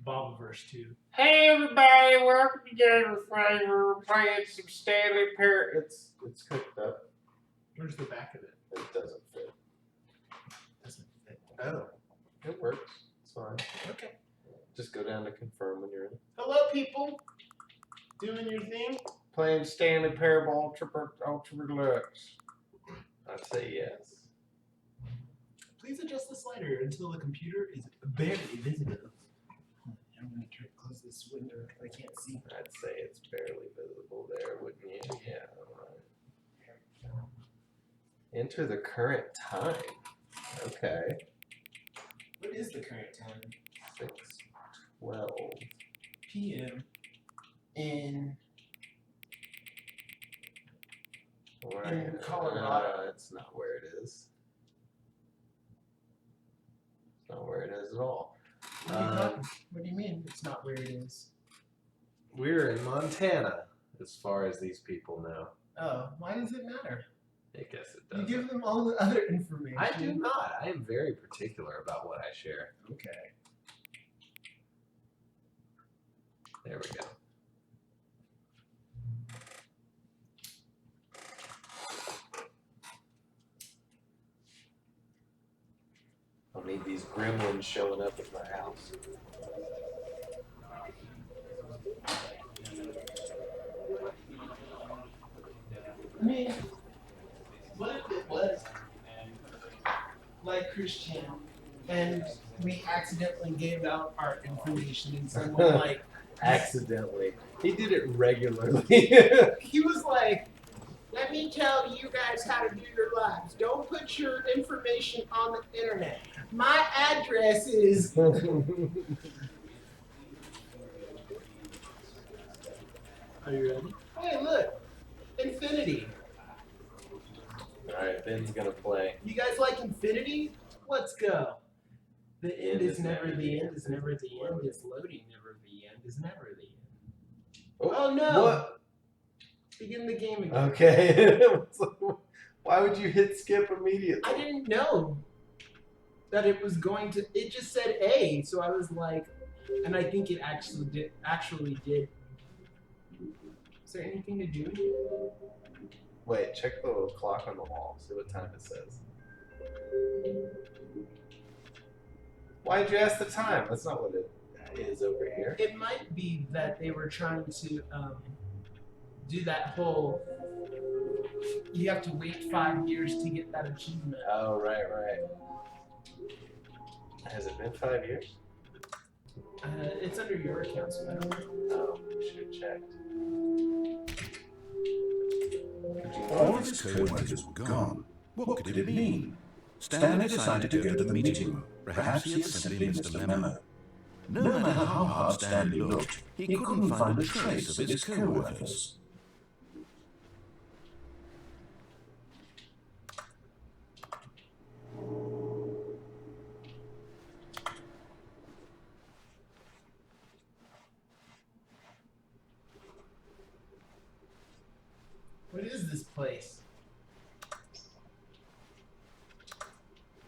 Bobiverse 2. Hey everybody, welcome to Game of Flavor. We're playing some Stanley Parrot. It's cooked up. Where's the back of it? It doesn't fit. Doesn't fit. Oh, it works. It's fine. Okay. Just go down to confirm when you're in. Hello, people. Doing your thing? Playing Stanley Parrot Ultra Deluxe. I'd say yes. Please adjust the slider until the computer is barely visible. I'm going to try to close this window if I can't see. I'd say it's barely visible there, wouldn't you? Yeah, alright. Enter the current time. Okay. What is the current time? 6:12 p.m. in Colorado. That's not where it is. It's not where it is at all. What do you mean it's not where it is? We're in Montana, as far as these people know. Oh, why does it matter? I guess it does. You give them all the other information. I do not. I am very particular about what I share. Okay. There we go. I'll need these gremlins showing up at my house. I mean, what if it was like Christian and we accidentally gave out our information and someone like Accidentally. He did it regularly. he was like, let me tell you guys how to do your lives. Don't put your information on the internet. My address is Are you ready? Hey, look. Infinity. Alright, Ben's gonna play. You guys like Infinity? Let's go. The end is never the end, is never the end, is loading, never the end, is never the end. Oh no! What? Begin the game again. Okay. Why would you hit skip immediately? I didn't know that it was going to. It just said A, so I was like, and I think it actually did. Is there anything to do? Wait, check the little clock on the wall. See what time it says. Why'd you ask the time? That's not what it is over here. It might be that they were trying to do that whole. You have to wait 5 years to get that achievement. Oh, right. Has it been 5 years? It's under your account, so I don't know. Oh, we should have checked. All of his co-workers were gone. What could it mean? Stanley decided to go to the meeting room. Perhaps he had simply missed a memo. No matter how hard Stanley looked, he couldn't find a trace of his co-workers. What is this place?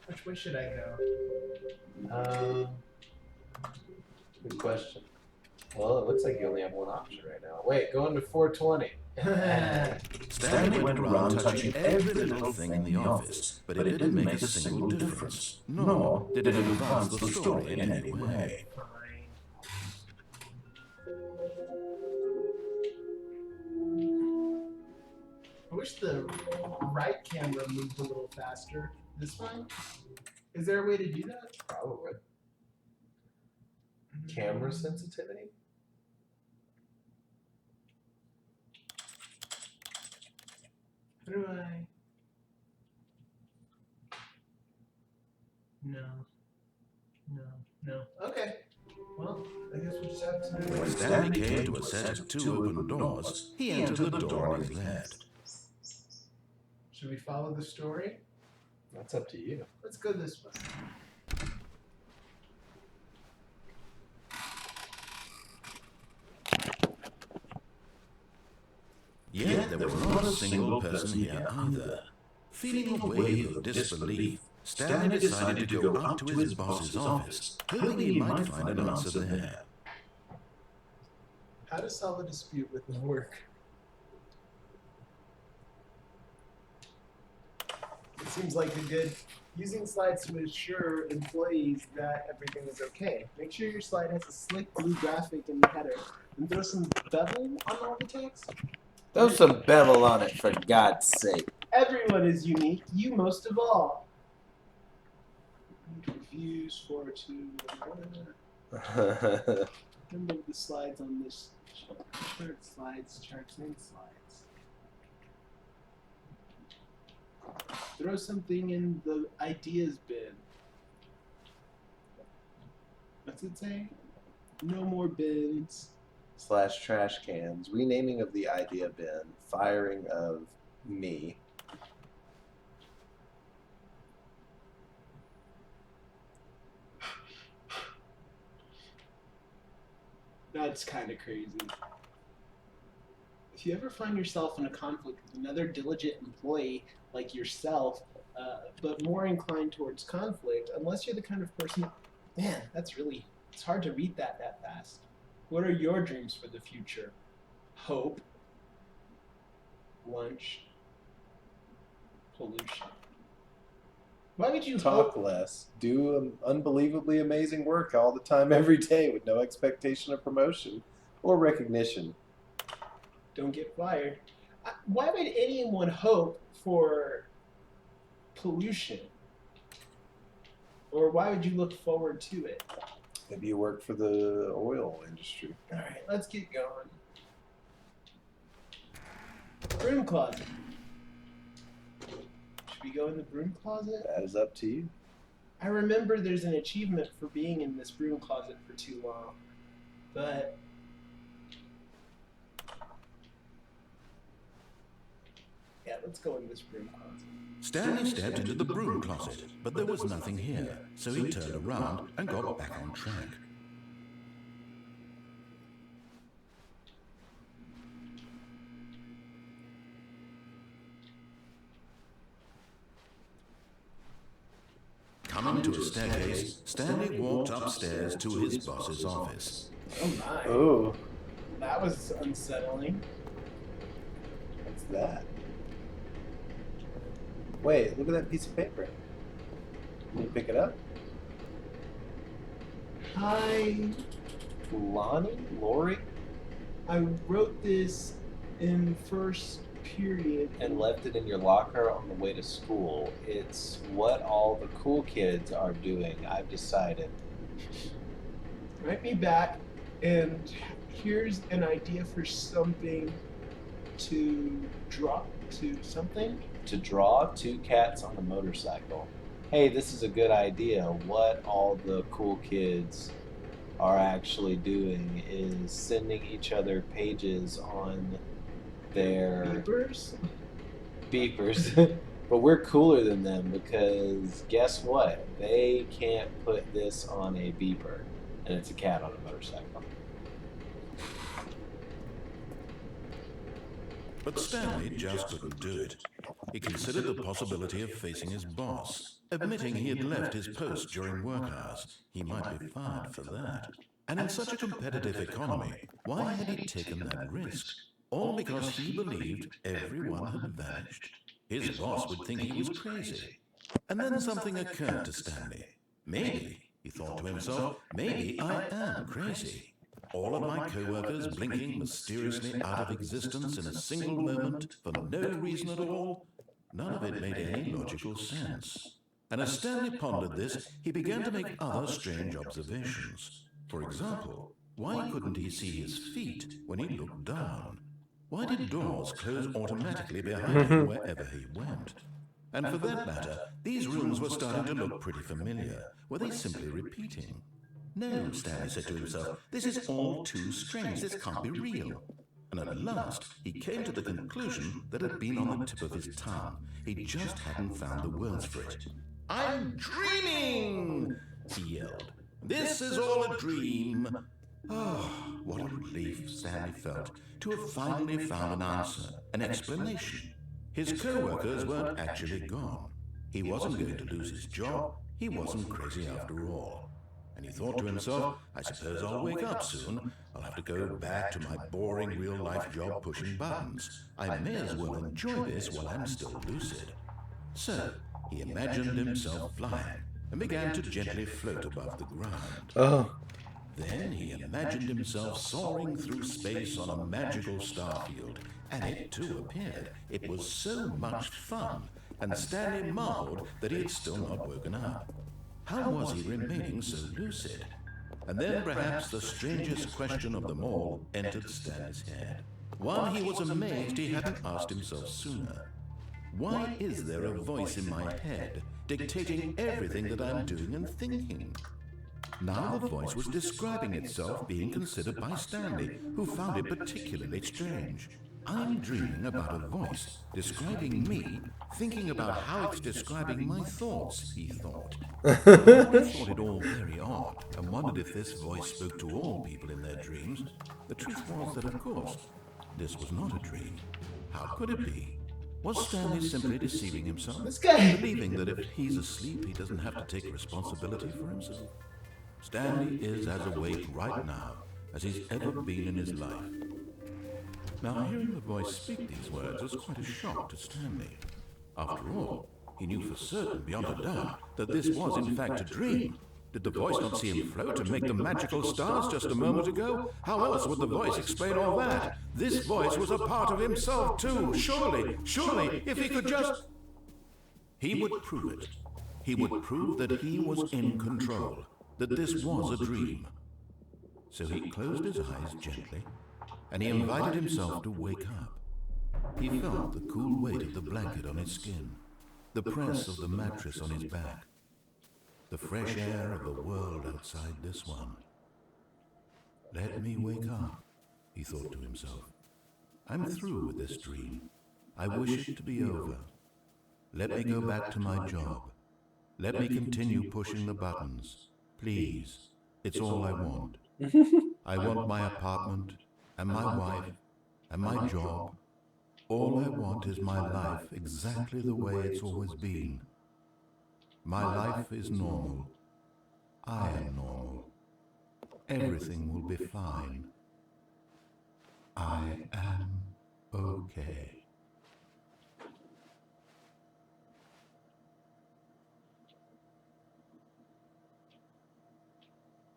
Which way should I go? Good question. Well, it looks like you only have one option right now. Wait, go into 420. Stanley went around touching every little thing in the office, but it didn't make a single difference, nor did it advance the story in any way. I wish the right camera moved a little faster. This one? Is there a way to do that? Probably. Camera sensitivity? How do I? No. Okay. Well, I guess we'll just have to. When Stanley came to a set of 2 open doors, he entered the door on his left. Should we follow the story? That's up to you. Let's go this way. Yet there was not a single person here either. Feeling a wave of disbelief, Stanley decided to go up to his boss's office, hoping he might find an answer there. How to solve a dispute with no work. It seems like a good using slides to assure employees that everything is okay. Make sure your slide has a slick blue graphic in the header and throw some bevel on all the text. Throw some bevel on it, for God's sake. Everyone is unique, you most of all. Reviews 4:2. Remember the slides on this chart. Charts and slides. Throw something in the ideas bin. What's it say? No more bins. / trash cans. Renaming of the idea bin. Firing of me. That's kind of crazy. If you ever find yourself in a conflict with another diligent employee like yourself, but more inclined towards conflict, unless you're the kind of person, man, it's hard to read that fast. What are your dreams for the future? Hope, lunch, pollution. Why would you Talk less. Do unbelievably amazing work all the time, every day, with no expectation of promotion or recognition. Don't get fired. Why would anyone hope for pollution? Or why would you look forward to it? Maybe you work for the oil industry. All right, let's get going. Broom closet. Should we go in the broom closet? That is up to you. I remember there's an achievement for being in this broom closet for too long. But yeah, let's go in this broom closet. Stanley stepped into the broom closet, but there was nothing here, so he turned around and got back on track. Coming to a staircase, Stanley walked upstairs to his boss's office. Oh my. Oh, That was unsettling. what's that? Wait, look at that piece of paper. Can you pick it up? Hi. Lori? I wrote this in first period. And left it in your locker on the way to school. It's what all the cool kids are doing, I've decided. Write me back, and here's an idea for something to draw to something. To draw 2 cats on a motorcycle. Hey, this is a good idea. What all the cool kids are actually doing is sending each other pages on their beepers. But we're cooler than them because guess what? They can't put this on a beeper, and it's a cat on a motorcycle. But Stanley just couldn't do it. He considered the possibility of facing his boss, admitting he had left his post during work hours. He might be fired for that. And in such a competitive economy, why had he taken that risk? All because he believed everyone had vanished. His boss would think he was crazy. And then something occurred to Stanley. Maybe, he thought to himself, maybe I am crazy. All of my co-workers blinking mysteriously out of existence in a single moment for no reason at all. None of it made any logical sense. And as Stanley pondered this, he began to make other strange observations. For example, why couldn't he see his feet when he looked down? Why did doors close automatically behind him wherever he went? And for that matter, these rooms were starting to look pretty familiar. Were they simply repeating? No, Stanley said to himself, this is all too strange. This can't be real. And at last, he came to the conclusion that had been on the tip of his tongue. He just hadn't found the words for it. I'm dreaming, he yelled. This is all a dream. Oh, what a relief Stanley felt to have finally found an answer, an explanation. His co-workers weren't actually gone. He wasn't going to lose his job. He wasn't crazy after all. and he thought to himself, I suppose I'll wake up soon. I'll have to go back to my boring real-life job pushing buttons. I may as well enjoy this while I'm still lucid. So, he imagined himself flying and began to gently float above the ground. Oh. Then he imagined himself soaring through space on a magical starfield, and it too appeared. It was so much fun, and Stanley marveled that he had still not woken up. How was he remaining so lucid? And then perhaps the strangest question of them all entered Stanley's head. One he was amazed he hadn't asked himself sooner. Why is there a voice in my head dictating everything that I'm doing and thinking? Now the voice was describing itself being considered by Stanley, who found it particularly strange. I'm dreaming about a voice describing me, thinking about how it's describing my thoughts, he thought. I thought it all very odd and wondered if this voice spoke to all people in their dreams. The truth was that, of course, this was not a dream. How could it be? Was Stanley simply deceiving himself, believing that if he's asleep he doesn't have to take responsibility for himself? Stanley is as awake right now as he's ever been in his life. Now, hearing the voice speak these words was quite a shock to Stanley. After all, he knew for certain, beyond a doubt, that this was in fact a dream. Did the voice not see him float and make the magical stars just a moment ago? How else would the voice explain all that? This voice was a part of himself too. Surely, if he could just... He would prove it. He would prove that he was in control, that this was a dream. So he closed his eyes gently, and he invited himself to wake up. He felt the cool weight of the blanket on his skin, the press of the mattress on his back, the fresh air of the world outside this one. Let me wake up, he thought to himself. I'm through with this dream. I wish it to be over. Let me go back to my job. Let me continue pushing the buttons. Please, it's all I want. I want my apartment, and my wife, and my job. All I want is my life exactly the way it's always been. My life is normal. I am normal. Everything will be fine. I am okay.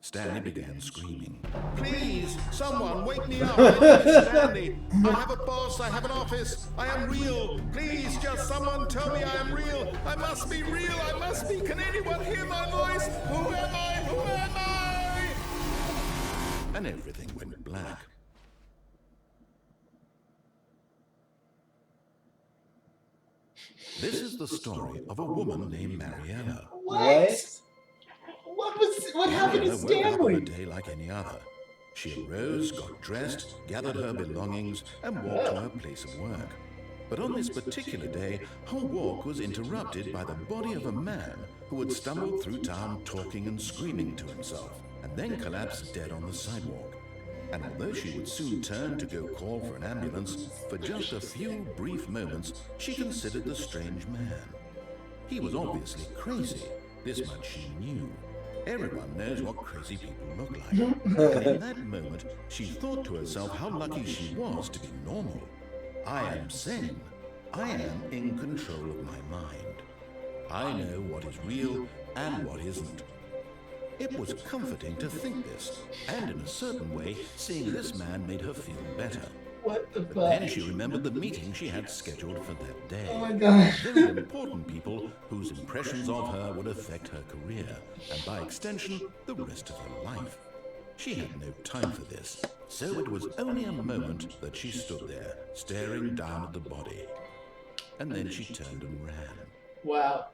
Stanley began screaming. Please, someone wake me up. My name is Stanley. I have a boss. I have an office. I am real. Please, just someone tell me I am real. I must be real. I must be. Can anyone hear my voice? Who am I? Who am I? And everything went black. This is the story of a woman named Mariella. What happened to Mariella woke up on Stanley? a day like any other. She arose, got dressed, gathered her belongings, and walked to her place of work. But on this particular day, her walk was interrupted by the body of a man who had stumbled through town talking and screaming to himself, and then collapsed dead on the sidewalk. And although she would soon turn to go call for an ambulance, for just a few brief moments, she considered the strange man. He was obviously crazy. This much she knew. Everyone knows what crazy people look like. And in that moment, she thought to herself how lucky she was to be normal. I am sane. I am in control of my mind. I know what is real and what isn't. It was comforting to think this, and in a certain way, seeing this man made her feel better. What the But fuck? then she remembered the meeting she had scheduled for that day. Oh my god. Very important people whose impressions of her would affect her career, and by extension, the rest of her life. She had no time for this, so it was only a moment that she stood there, staring down at the body. And then she turned and ran. Wow.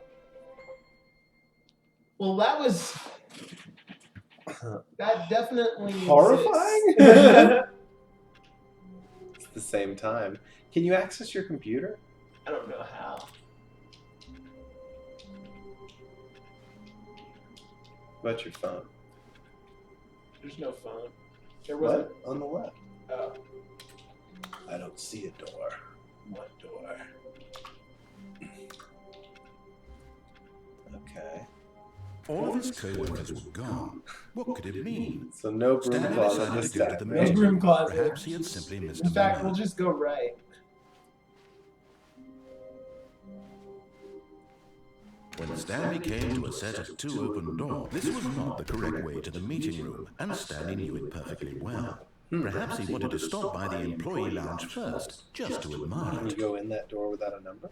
Well, that was... That definitely Horrifying? exists. At the same time, can you access your computer? I don't know how. What about your phone? There's no phone. There What? wasn't. On the left. Oh. I don't see a door. What door? Okay. All of his co-workers were gone. What could it mean? So no broom Stanley closet decided this to go to time. the No meeting. broom closet. Perhaps he had simply missed In a fact, memo. we'll just go right. When Stanley came to a set of 2 open doors, this was not the correct way to the meeting room, and Stanley knew it perfectly well. Perhaps he wanted to stop by the employee lounge first, just to admire Can you it. go in that door without a number?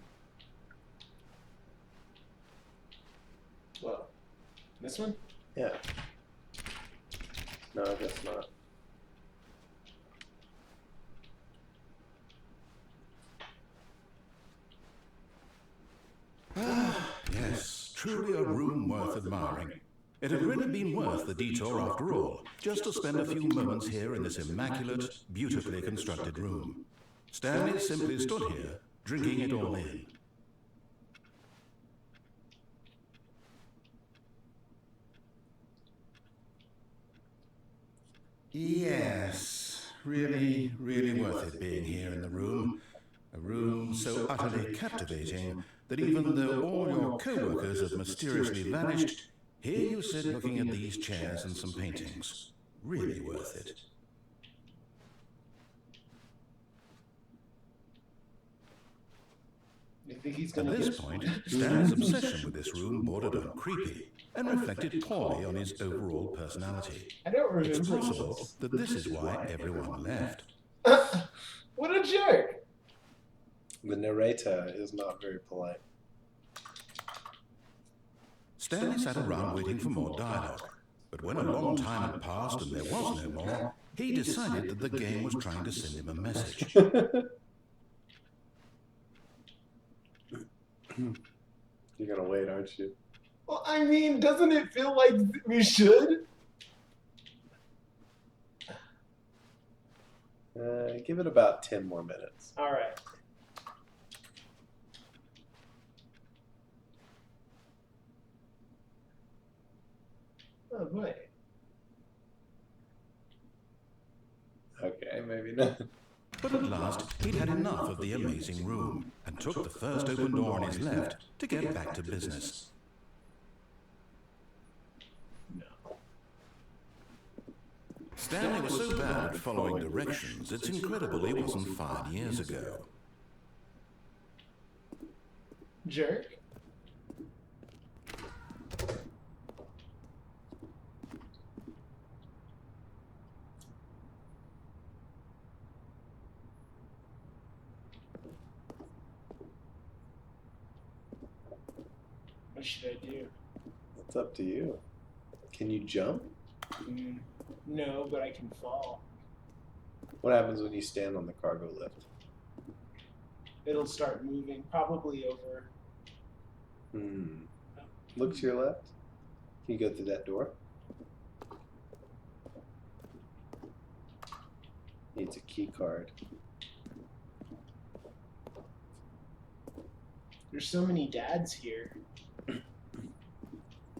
Whoa. This one? Yeah. No, I guess not. Yes, truly a room worth admiring. It had really been worth the detour after all, just to spend a few moments here in this immaculate, beautifully constructed room. Stanley simply stood here, drinking it all in. Yes, really worth it being here in the room. A room so utterly captivating that even though all your co-workers have mysteriously vanished, here you sit looking at these chairs and some paintings. Really worth it. You think he's At gonna this get point, Stanley's obsession with this room bordered on creepy and reflected poorly on his overall personality. I don't remember. It's possible that this is why everyone left. What a jerk! The narrator is not very polite. Stanley sat around waiting for more dialogue, but when a long time had passed and there was no more, he decided that the game was trying to send him a message. You're gonna wait, aren't you? Well, I mean, doesn't it feel like we should? Give it about 10 more minutes. All right. Oh boy. Okay, maybe not. But at last, he'd had enough of the amazing room and took the first open door on his left to get back to business. Stanley was so bad at following directions, it's incredible he wasn't fired years ago. Jerk. What should I do? It's up to you. Can you jump? No, but I can fall. What happens when you stand on the cargo lift? It'll start moving, probably over. Look to your left. Can you go through that door? Needs a key card. There's so many dads here.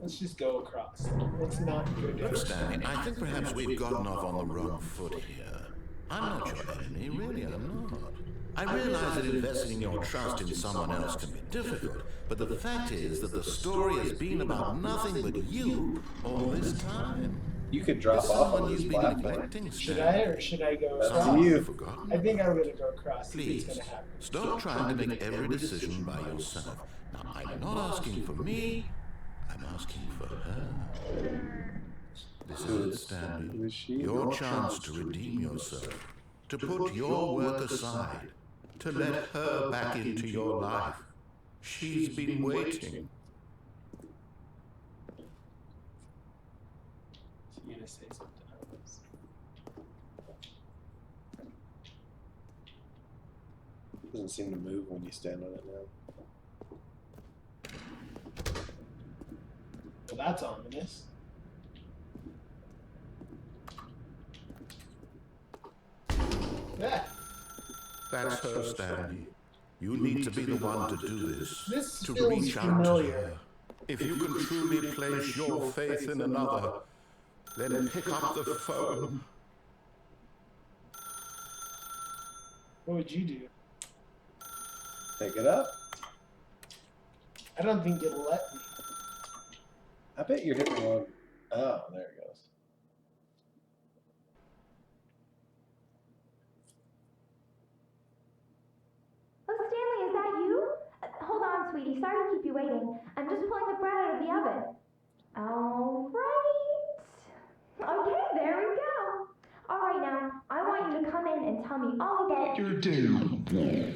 Let's just go across. Let's not go down. Look, Stanley, I think perhaps we've gotten off on the wrong foot here. I'm not your enemy, really, I'm not. I realize that investing your trust in someone else can be difficult, but the fact is that the story has been about nothing but you all this time. You could drop There's off someone on this you've been platform. neglecting, Should Stanley. I or should I go Up to across? you. You've forgotten. I think I'm gonna go across. Please, It's gonna happen. stop trying to make every decision by yourself. Now, I'm not asking for me, I'm asking for her. This is it, Stanley. Who is she? Your chance to redeem yourself, to put your work aside, to let her back into your life. She's been waiting. You're gonna say something else. Doesn't seem to move when you stand on it now. Well, that's ominous. Yeah. That's her, Stanley. You need to be the one to do this. This To feels reach out to familiar. her. If you can truly place your faith in another, then pick up the phone. What would you do? Pick it up. I don't think it'll let me. I bet you're hitting one. Oh, there it goes. Oh, Stanley, is that you? Hold on, sweetie. Sorry to keep you waiting. I'm just pulling the bread out of the oven. All right. Okay, there we go. All right, now, I want you to come in and tell me all about your day.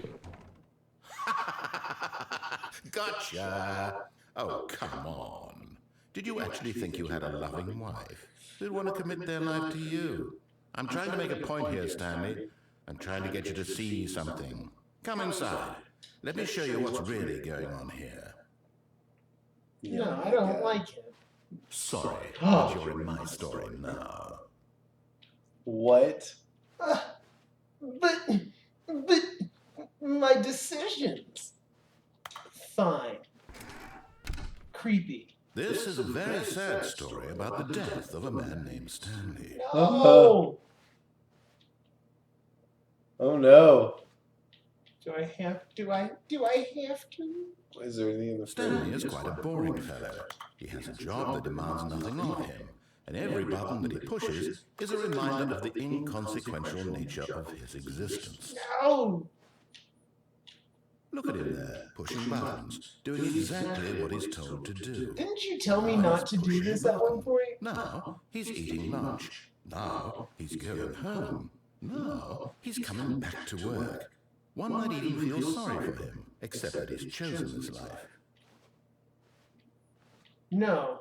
Gotcha. Oh, come on. Did you actually think you had a loving wife who'd want to commit their life to you? I'm trying to make a point here, Stanley. I'm trying to get you to see something. Come inside. Let me show you what's really going on here. No, I don't like it. Sorry, but you're in my story now. What? But my decisions. Fine. Creepy. This is a very sad story about the death of a man named Stanley. No. Oh no. Do I have to? Is there anything in the Stanley is quite a boring fellow. He has a job that demands nothing of him, and every button that he pushes is a reminder of the inconsequential nature of his existence. No. Look at him there, pushing buttons, doing exactly what he's told to do. Didn't you tell me not to do this at one point? Now he's eating lunch. Now he's going home. Now he's coming back to work. One might even feel sorry for him, except that he's chosen this life. No.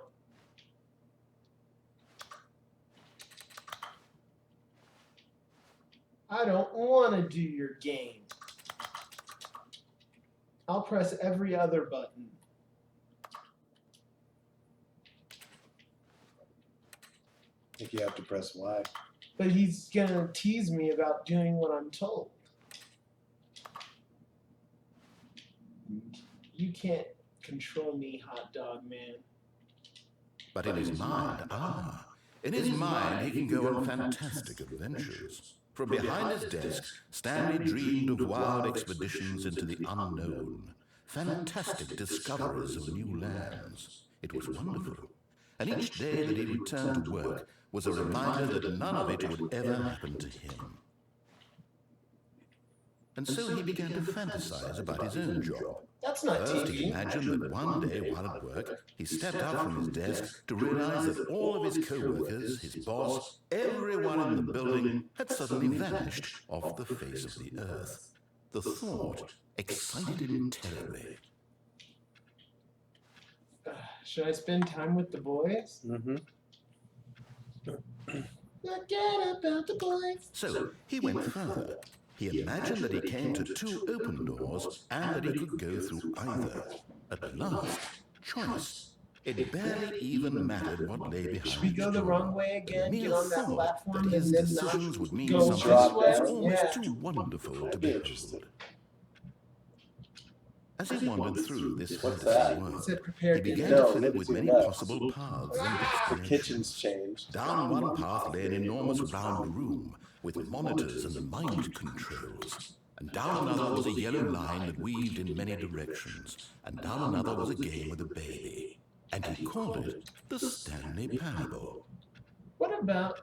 I don't want to do your game. I'll press every other button. I think you have to press Y. But he's gonna tease me about doing what I'm told. You can't control me, hot dog man. But in his mind, in his mind he can go on fantastic adventures. From behind his desk, Stanley dreamed of wild expeditions into the unknown, fantastic discoveries of new lands. It was wonderful. And each day that he returned to work was a reminder that none of it would ever happen to him. And so he began to fantasize about his own job. That's not First, he TV. imagined that one day while at work, he stepped out from his desk to realize that all of his co-workers, his boss, everyone in the building had suddenly vanished off the face of the earth. The thought excited him terribly. Should I spend time with the boys? Mm-hmm. Forget about the boys. So he went further. He imagined that he came to two open doors and that he could go through either. At last, choice. It barely even mattered what lay behind Should we go the door. wrong way again? The Get mere on that thought platform that his and then not decisions would mean go something this way? was almost Yeah. too wonderful to I'd be behold. interested. As he wandered through this What's fantasy that? It world, said he prepare began dinner. to fill it with many possible paths and The destinations. kitchen's changed. Down one path lay an enormous round room with monitors and mind controls. And down another was a yellow line that weaved in many directions. And down another was a game with a baby. And he called it the Stanley Parable. What about...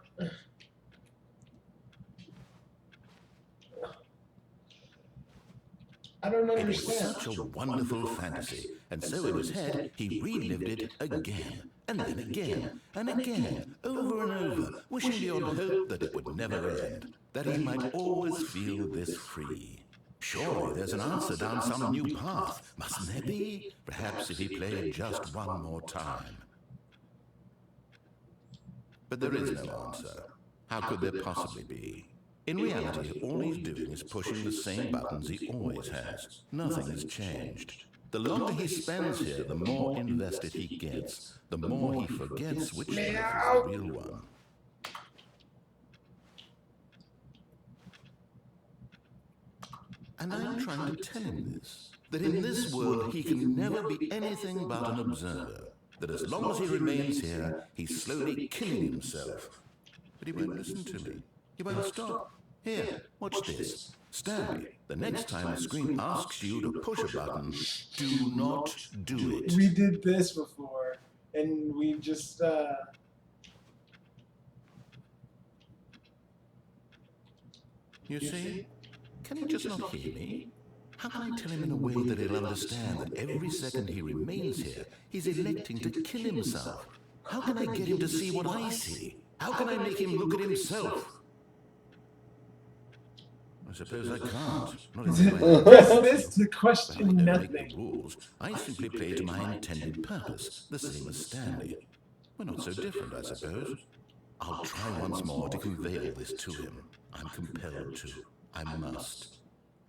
I don't It was understand. such a wonderful fantasy, and so in his head he relived it again, and then again, and again, over and over, wishing beyond hope that it would never end, that he might always feel this free. Surely there's an answer down some new path, mustn't there be? Perhaps if he played just one more time. But there is no answer. How could there possibly be? In reality, all he's doing is pushing the same buttons he always has. Nothing has changed. The longer he spends here, the more invested he gets, the more he forgets which life is the real one. And I'm trying to tell him this, that in this world he can never be anything but an observer, that as long as he remains here, he's slowly killing himself. But he won't listen to me. He won't stop. Here, watch this. Stanley, the next time the screen asks you to push a button, do not do it. We did this before. and we just You see? Can he just not hear me? How can I tell him in a way that he'll understand that every second he remains here, he's electing to kill himself? How can I get him to see what I see? How can I make him look at himself? I suppose I can't. Not in the way I dismiss the But I question don't make nothing. the rules. I simply play to my intended purpose, the same as Stanley. We're not so different, I suppose. I'll try once more to convey all this to him. I'm compelled to. I must.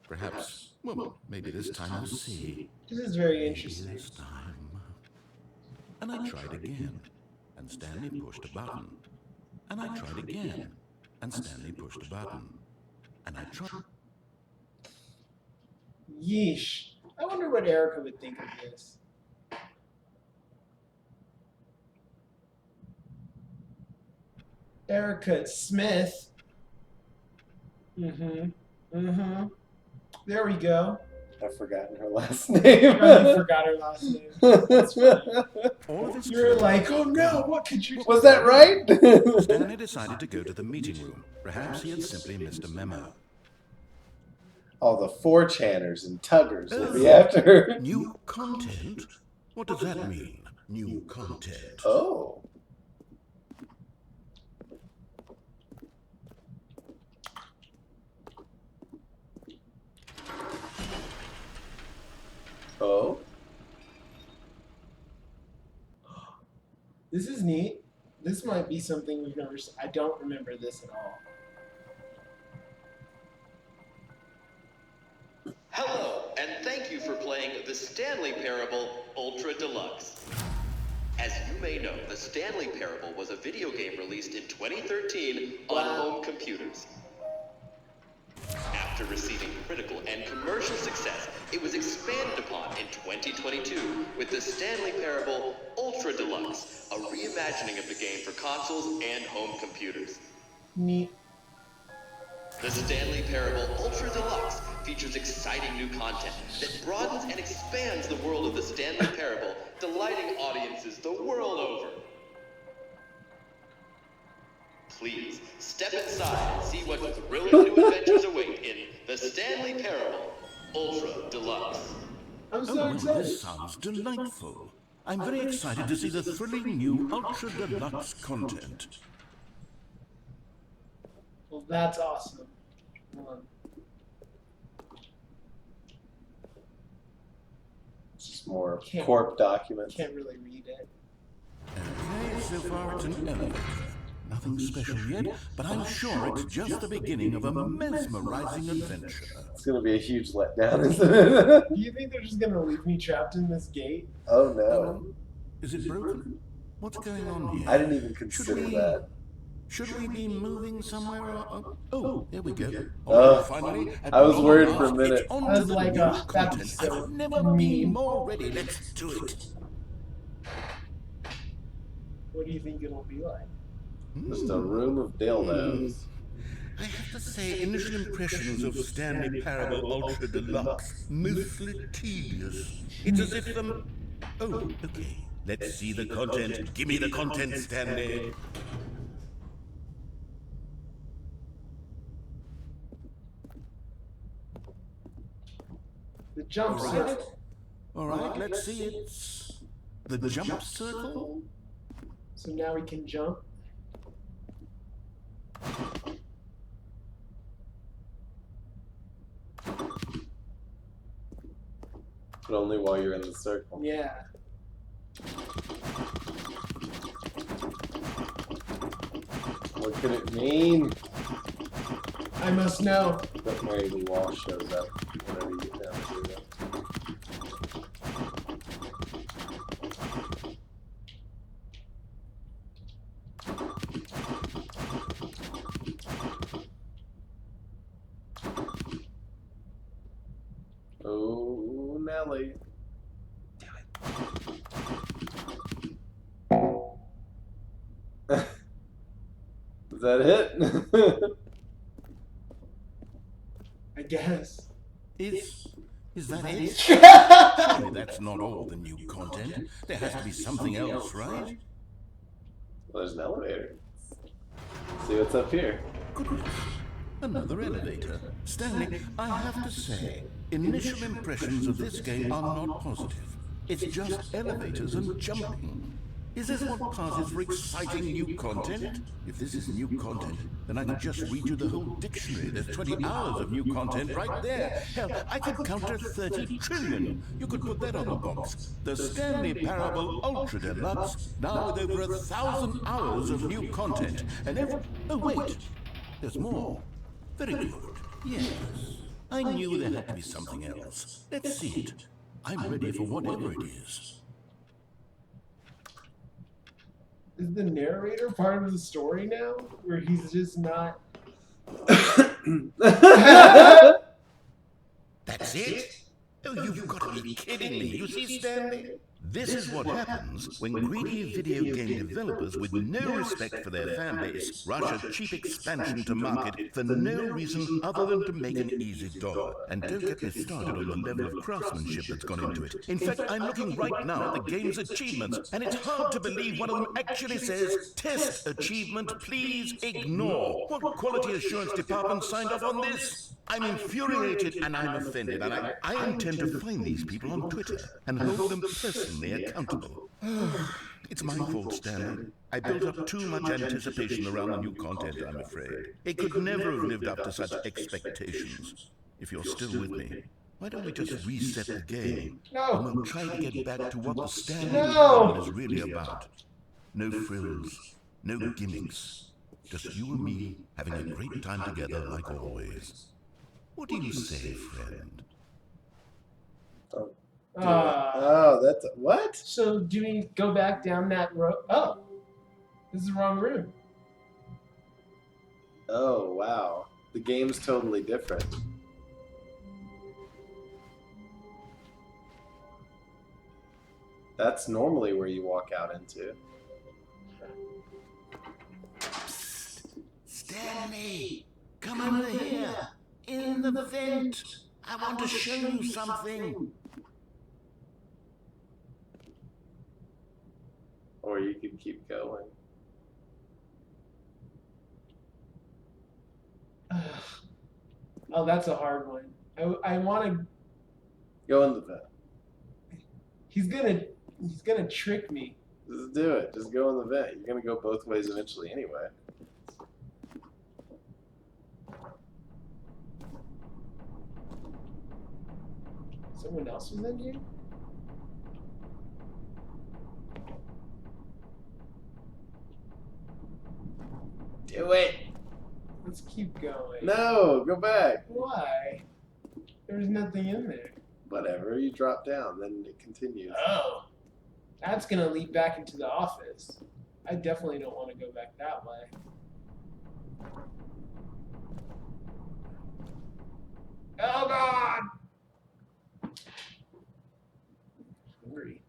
Perhaps, well, maybe this time we'll see. This is very Maybe interesting. this time. And I tried again, and Stanley pushed a button. And I tried again, and Stanley pushed a button. And I tried. Yeesh. I wonder what Erica would think of this. Erica Smith. There we go. I've forgotten her last name. I forgot her last name. That's funny. All of this You're like, oh no, what could you? Was that right? Stanley decided to go to the meeting room. Perhaps he had simply missed a memo. All the 4chaners and tuggers will be after her. New content? What does that mean? New content. Oh. Oh. This is neat. This might be something we've never seen. I don't remember this at all. Hello, and thank you for playing the Stanley Parable Ultra Deluxe. As you may know, the Stanley Parable was a video game released in 2013 on home computers. After receiving critical and commercial success, it was expanded upon in 2022 with the Stanley Parable Ultra Deluxe, a reimagining of the game for consoles and home computers. Neat. The Stanley Parable Ultra Deluxe features exciting new content that broadens and expands the world of the Stanley Parable, delighting audiences the world over. Please, step inside and see what thrilling new adventures await in the Stanley Parable Ultra Deluxe. I'm so Oh, excited. this sounds delightful. I'm very excited to see the thrilling new Ultra Deluxe content. Well, that's awesome. Hold on. It's just more Can't- corp documents. Can't really read it. Okay, so far it's an elevator. Nothing special yet, but I'm sure it's just the beginning of a mesmerizing adventure. It's going to be a huge letdown, isn't it? Do you think they're just gonna leave me trapped in this gate? Oh no. Is it broken? What's going on here? I didn't even consider that. Should we be moving somewhere? Oh, there we go. Oh, finally. I was worried for a minute. It's on I to was the like, new oh, that'd be content. so I've never mean. been more ready. Let's do it. What do you think it'll be like? Just a room of dildos. I have to say, initial impressions of Stanley Parable Ultra Deluxe, mostly tedious. It's as if Oh, okay. Let's see the content. Give me the content, Stanley. The jump All set. right. All right, let's see. It's the jump circle. So now we can jump. But only while you're in the circle. Yeah. What could it mean? I must know. But Mary Lee Walsh shows up whenever you get down to it. Oh, Nelly. Is that it? I guess. Is Is that it? Surely that's not all the new content. There has to be something else, right? Well, there's an elevator. See what's up here. Goodness. Another elevator. Stanley, I have to say, initial impressions of this game are not positive. It's just elevators and jumping. Is this what passes for exciting new content? If this is new content, then I could just read you the whole dictionary. There's 20 hours of new content right there. Hell, I could count to 30 trillion. You could put that on the box. The Stanley Parable Ultra Deluxe, now with over 1,000 hours of new content. And every... Oh, wait. There's more. Very good. Yes. I knew there had to be something else. Let's see it. I'm ready for whatever it is. Is the narrator part of the story now? Where he's just not... That's it? Oh, you've got to be kidding me. You see, Stanley? This is what happens when greedy video game developers with no respect for their fan base rush a cheap expansion to market for no reason other than to make an easy dollar. And don't get me started on the level of craftsmanship that's gone into it. In fact, I'm looking right now at the game's achievements, and it's hard to believe one of them actually says, "Test achievement, please ignore." What quality assurance department signed off on this? I'm infuriated and I'm offended, and I intend to find these people on Twitter and hold them personally accountable. It's my fault, Stanley. I built up too much anticipation around the new content, I'm afraid. It could never have lived up to such expectations. If you're still with me, why don't we just reset the game? No. And we'll try to get back to what the Stanley Parable is really about. No frills, no gimmicks. Just you and me having a great time together like always. What do you say, friend? Oh, that's what? So do we go back down that road? Oh, this is the wrong room. Oh, wow. The game's totally different. That's normally where you walk out into. Psst. Stanley, come over here. In the vent. I want to show you something. Or you could keep going. Oh, that's a hard one. I want to. Go in the vent. He's gonna trick me. Just do it. Just go in the vent. You're gonna go both ways eventually anyway. Someone else was in here? Do it. Let's keep going. No, go back. Why? There's nothing in there. Whatever. You drop down, then it continues. Oh. That's gonna lead back into the office. I definitely don't want to go back that way. Oh God! Hungry.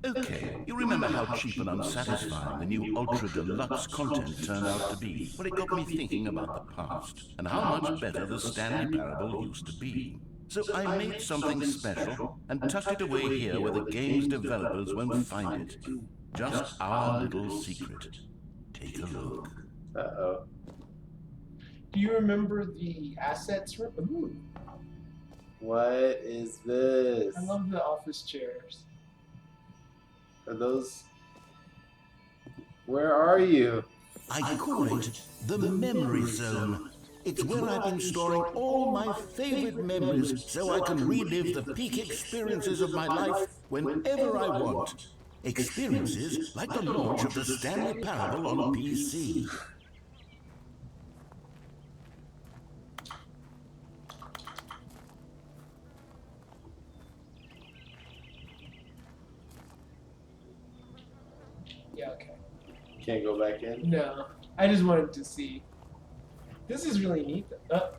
Okay, you remember how cheap and unsatisfying the new Ultra Deluxe content turned out to be? Well, it got me thinking about the past, and how much better the Stanley Parable used to be. So I made something special, and tucked it away here where the game's developers won't find it. Just our little secret. Take a look. Uh-oh. Do you remember the assets room? Ooh, What is this? I love the office chairs. Are those... Where are you? I call it the Memory Zone. It's where I've been storing all my favorite memories so I can relive the peak experiences of my life whenever I want. Experiences like the launch of the Stanley Parable on PC. Yeah, okay. Can't go back in? No, I just wanted to see. This is really neat. The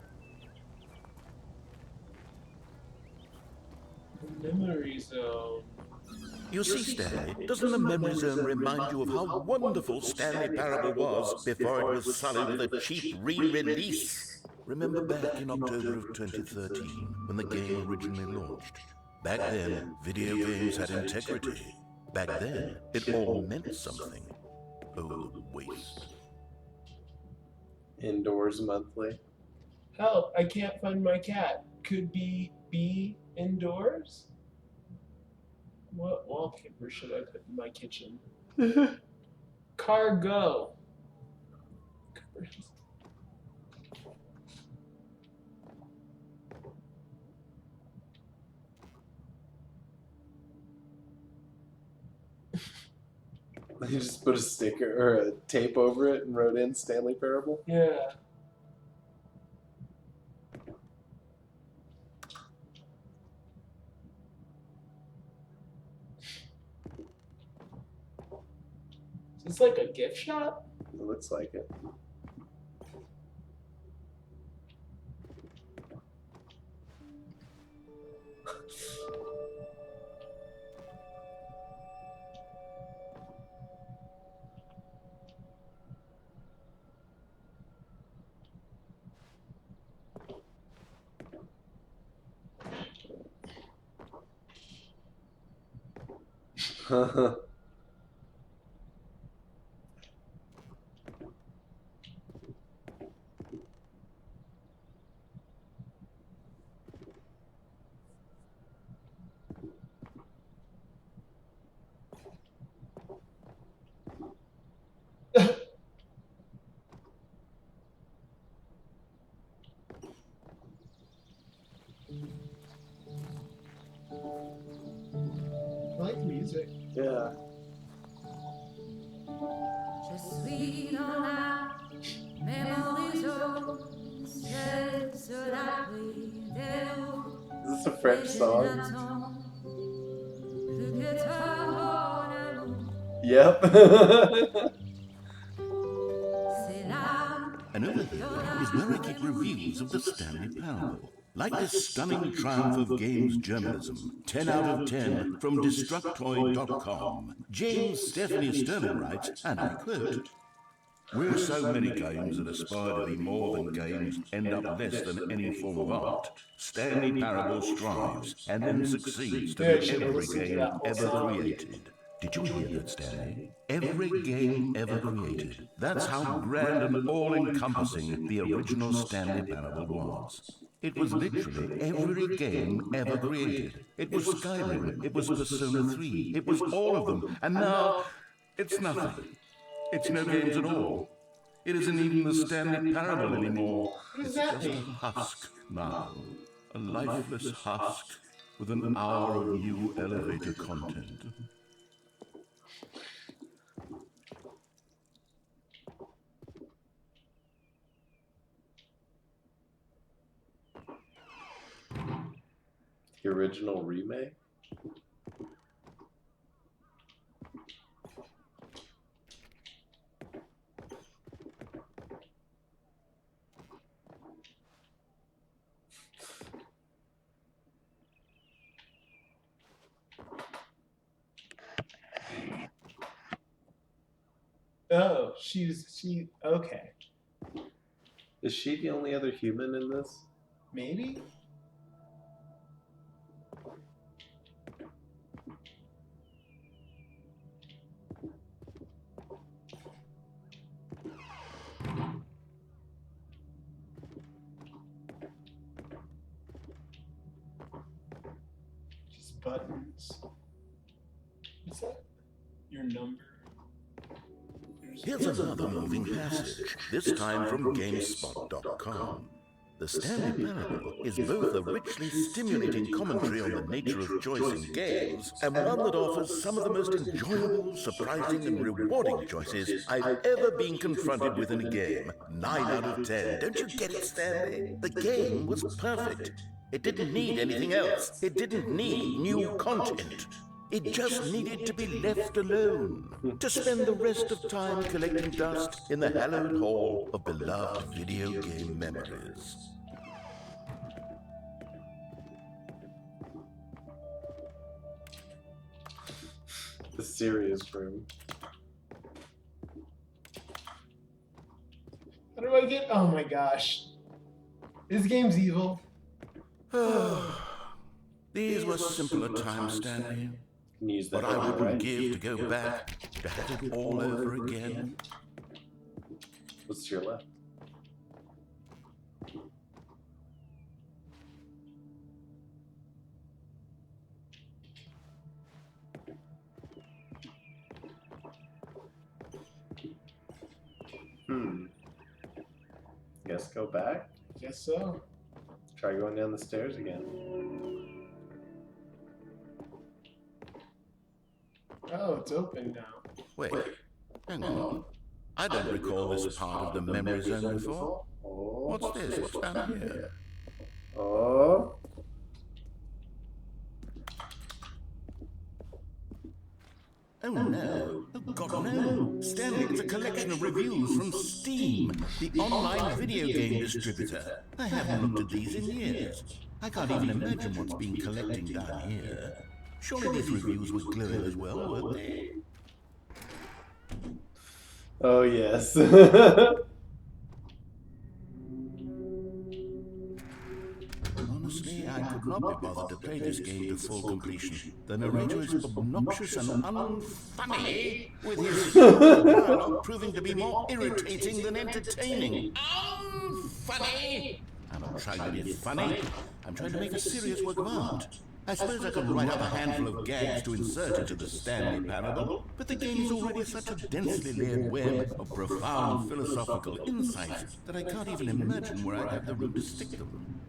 memory zone. You see, Stanley, doesn't the Memory Zone remind you of how wonderful Stanley Parable was before it was sullied with a cheap re-release? Remember back in October of 2013, when the game originally launched? Back then, video games had integrity. Back then, it all meant something. Oh, the waste. Indoors monthly. Help! I can't find my cat. Could be indoors? What wallpaper should I put in my kitchen? Cargo. They just put a sticker or a tape over it and wrote in Stanley Parable. Yeah. Is this like a gift shop? It looks like it. I like the music. Yeah. Je suis dans la mémoire des eaux, seul sur l'abri des eaux. Is this a French song? Plus que toi, mon amour, Yep. c'est là. And over here is where I keep reviews of the Stanley Parable. Like this stunning triumph of games journalism, 10 out of 10 from Destructoid.com. James Stephanie Sterling writes, and I quote, "Where so many games that aspire to be more than games end up less than any form of art, Stanley Parable strives and then succeeds to be every game ever created." Did you hear that, Stanley? Every game ever created. That's how grand and all-encompassing the original Stanley Parable was. It was literally every game ever created. It was Skyrim, it was Persona 3, it was all of them, and now it's nothing. It's no games at all. It isn't even the Stanley Parable anymore. It's just a husk now. A lifeless husk with an hour of new elevator content. The original remake? Oh, okay. Is she the only other human in this? Maybe? Just buttons. What's that? Your number? Here's another moving passage, this time from GameSpot.com. The Stanley Parable is both a richly stimulating commentary on the nature of choice in games, and one that offers some of the most enjoyable, surprising, and rewarding choices I've ever been confronted with in a game. 9 out of 10. Don't you get it, Stanley? The game was perfect. It didn't need anything else. It didn't need new content. It just needed to be left alone, to spend the rest of time collecting dust in the hallowed hall of beloved video game memories. The serious room. How do I get? Oh my gosh. This game's evil. These were simpler times, Stanley. Can you use that What I right? wouldn't give to go back, to have it all over again. What's to your left? Guess go back. Guess so. Try going down the stairs again. Oh, it's open now. Wait, hang on. I don't recall this part of the memory zone before. Oh. What's this? What's down here? Oh. Oh no. Oh God, no. Stanley, it's a collection of reviews from Steam, the online video game distributor. I haven't looked at these in years. I can't even imagine what's been collecting down here. Surely these reviews were glowing as well, weren't they? Oh yes. Honestly, I could not be bothered to play this game to full completion. The narrator is obnoxious and unfunny, with his dialogue proving to be more irritating than entertaining. Unfunny! I'm not trying to be funny. I'm trying to make a serious work of art. I suppose I could write up a handful of gags to insert into the Stanley Parable, but the game is already such a densely layered web of profound philosophical insights that I can't even imagine where I'd have the room to stick them.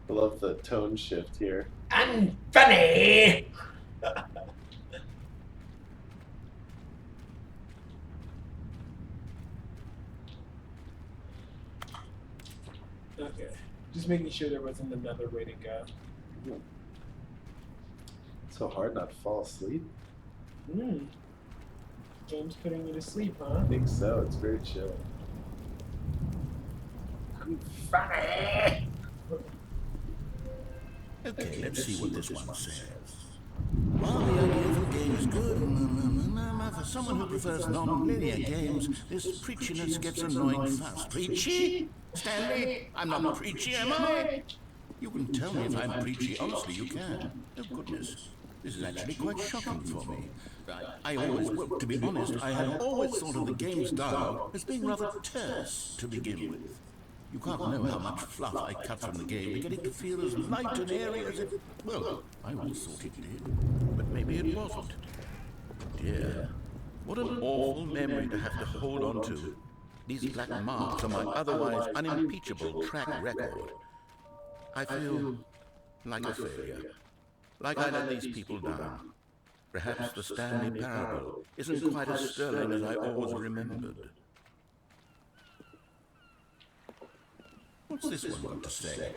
I love the tone shift here. Unfunny! Okay. Just making sure there wasn't another way to go. It's so hard not to fall asleep. Game's putting you to sleep, huh? I think so. It's very chill. Unfunny! Okay, let's see what this one says. While the idea of the game is good, for someone who prefers non-linear games, this preachiness gets annoying fast. Preachy? Stanley, I'm not preachy, am I? You can tell me if I'm preachy, honestly, you can. Oh, goodness. This is actually quite shocking for me. Well, to be honest, I had always thought of the game's dialogue as being rather terse to begin with. You can't know how much fluff I cut from the game to get it to feel as light and airy as it... Well, I always thought it did, but maybe it wasn't. Dear, what an awful memory to have to hold on to. These black marks on my otherwise unimpeachable track record. I feel like a failure. Like I let these people down. Perhaps the Stanley Parable isn't quite as sterling as I always remembered. What's this one got to say?